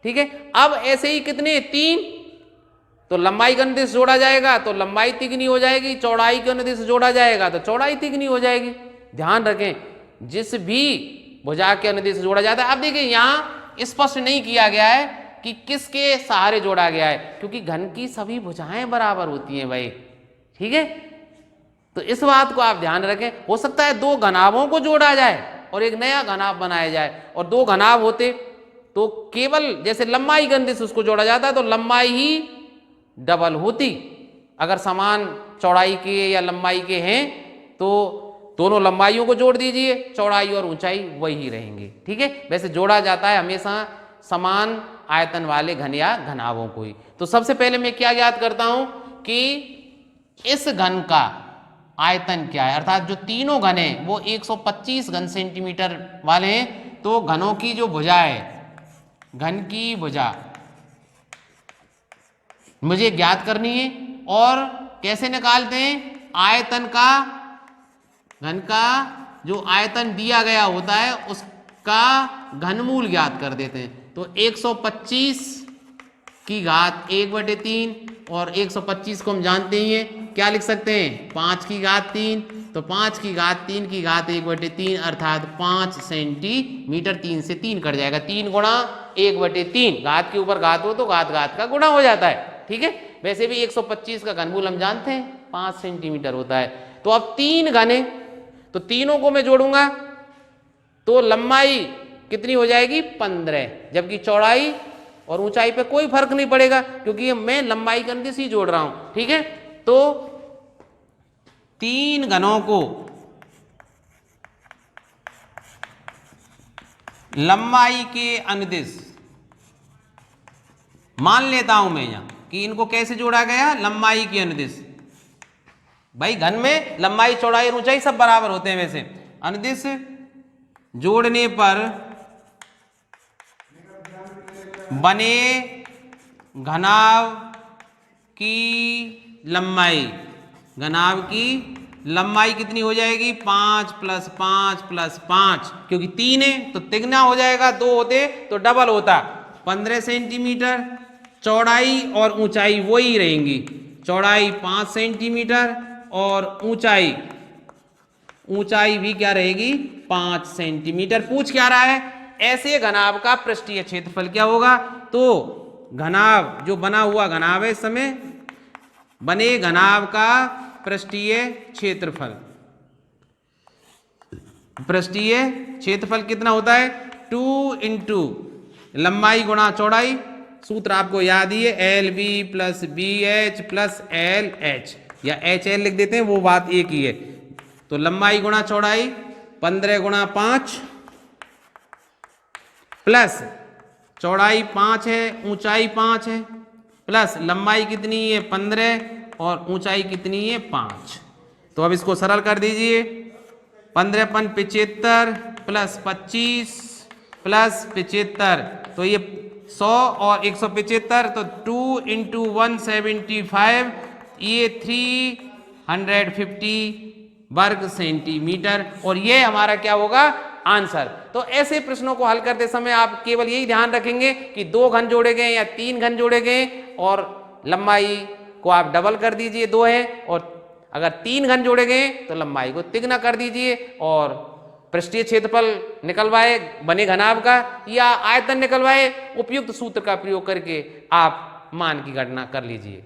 [SPEAKER 1] ठीक है, अब ऐसे ही कितने 3, तो लंबाई के अनुदिश जोड़ा जाएगा तो लंबाई तिगुनी हो जाएगी, चौड़ाई के अनुदिश जोड़ा जाएगा तो चौड़ाई तिगुनी हो जाएगी। ध्यान रखें, जिस भी भुजा के अनुदिश जोड़ा जाता है, अब देखिए यहां स्पष्ट नहीं किया गया है कि किसके सहारे जोड़ा गया है, क्योंकि घन की सभी भुजाएं बराबर होती हैं भाई। ठीक है, तो इस बात को आप ध्यान रखें। हो सकता है दो घनाभों को जोड़ा जाए और एक नया घनाभ बनाया जाए, और दो घनाभ होते तो केवल जैसे लंबाई के अनुदिश उसको जोड़ा जाता तो लंबाई ही डबल होती। अगर समान चौड़ाई के या लंबाई के हैं तो दोनों लंबाइयों को जोड़ दीजिए, चौड़ाई और ऊंचाई वही रहेंगे। ठीक है, वैसे जोड़ा जाता है हमेशा समान आयतन वाले घन या घनाभों को ही। तो सबसे पहले मैं क्या ज्ञात करता हूं कि इस घन का आयतन क्या है, अर्थात जो तीनों घन है वो 125 घन सेंटीमीटर वाले हैं, तो घनों की जो भुजा है, घन की भुजा मुझे ज्ञात करनी है। और कैसे निकालते हैं, आयतन का, घन का जो आयतन दिया गया होता है उसका घनमूल ज्ञात कर देते हैं। तो 125 की घात 1/3, और 125 को हम जानते ही हैं, क्या लिख सकते हैं 5 की घात 3, तो 5 की घात 3 की घात 1/3 अर्थात 5 सेंटीमीटर। 3 से 3 कट जाएगा, 3 गुणा 1/3, घात के ऊपर घात हो तो घात घात का गुणा हो जाता है। ठीक है, वैसे भी 125 का घनमूल हम जानते हैं 5 सेंटीमीटर होता है। तो अब 3 घन है तो तीनों को मैं जोड़ूंगा तो लंबाई कितनी हो जाएगी 15, जबकि चौड़ाई और ऊंचाई पे कोई फर्क नहीं पड़ेगा क्योंकि मैं लंबाई के अनुदिश ही जोड़ रहा हूं। ठीक है, तो 3 घनों को लंबाई के अनुदिश मान लेता हूं मैं यहां कि इनको कैसे जोड़ा गया, लंबाई के अनुदिश। भाई घन में लंबाई चौड़ाई और ऊंचाई सब बराबर होते हैं, वैसे अनुदिश जोड़ने पर बने घनाभ की लंबाई, घनाभ की लंबाई कितनी हो जाएगी 5 + 5 + 5, क्योंकि 3 है तो तिगुना हो जाएगा, 2 होते तो डबल होता, 15 सेंटीमीटर। चौड़ाई और ऊंचाई वही रहेंगी, चौड़ाई 5 सेंटीमीटर और ऊंचाई भी क्या रहेगी 5 सेंटीमीटर। पूछ क्या रहा है, ऐसे घनाभ का पृष्ठीय क्षेत्रफल क्या होगा। तो घनाभ जो बना हुआ घनाभ है, इस समय बने घनाभ का पृष्ठीय क्षेत्रफल, पृष्ठीय क्षेत्रफल कितना होता है 2 × लंबाई गुणा चौड़ाई। सूत्र आपको याद ही है, LB + BH + LH, या HL लिख देते हैं, वो बात एक ही है। तो लंबाई गुणा चौड़ाई 15 × 5 प्लस चौड़ाई 5 है, ऊंचाई 5 है, प्लस लंबाई कितनी है 15 और ऊंचाई कितनी है 5। तो अब इसको सरल कर दीजिए, 15 × 5 = 75 प्लस 25 प्लस 75, तो ये 100 और 175, तो 2 × 175, ये 350 वर्ग सेंटीमीटर, और ये हमारा क्या होगा आंसर। तो ऐसे प्रश्नों को हल करते समय आप केवल यही ध्यान रखेंगे कि 2 घन जोड़े गए या 3 घन जोड़े गए, और लंबाई को आप डबल कर दीजिए 2 है, और अगर 3 घन जोड़े गए तो लंबाई को तिगुना कर दीजिए, और पृष्ठीय क्षेत्रफल निकलवाए बने घनाभ का या आयतन निकलवाए, उपयुक्त सूत्र का प्रयोग करके आप मान की गणना कर लीजिए।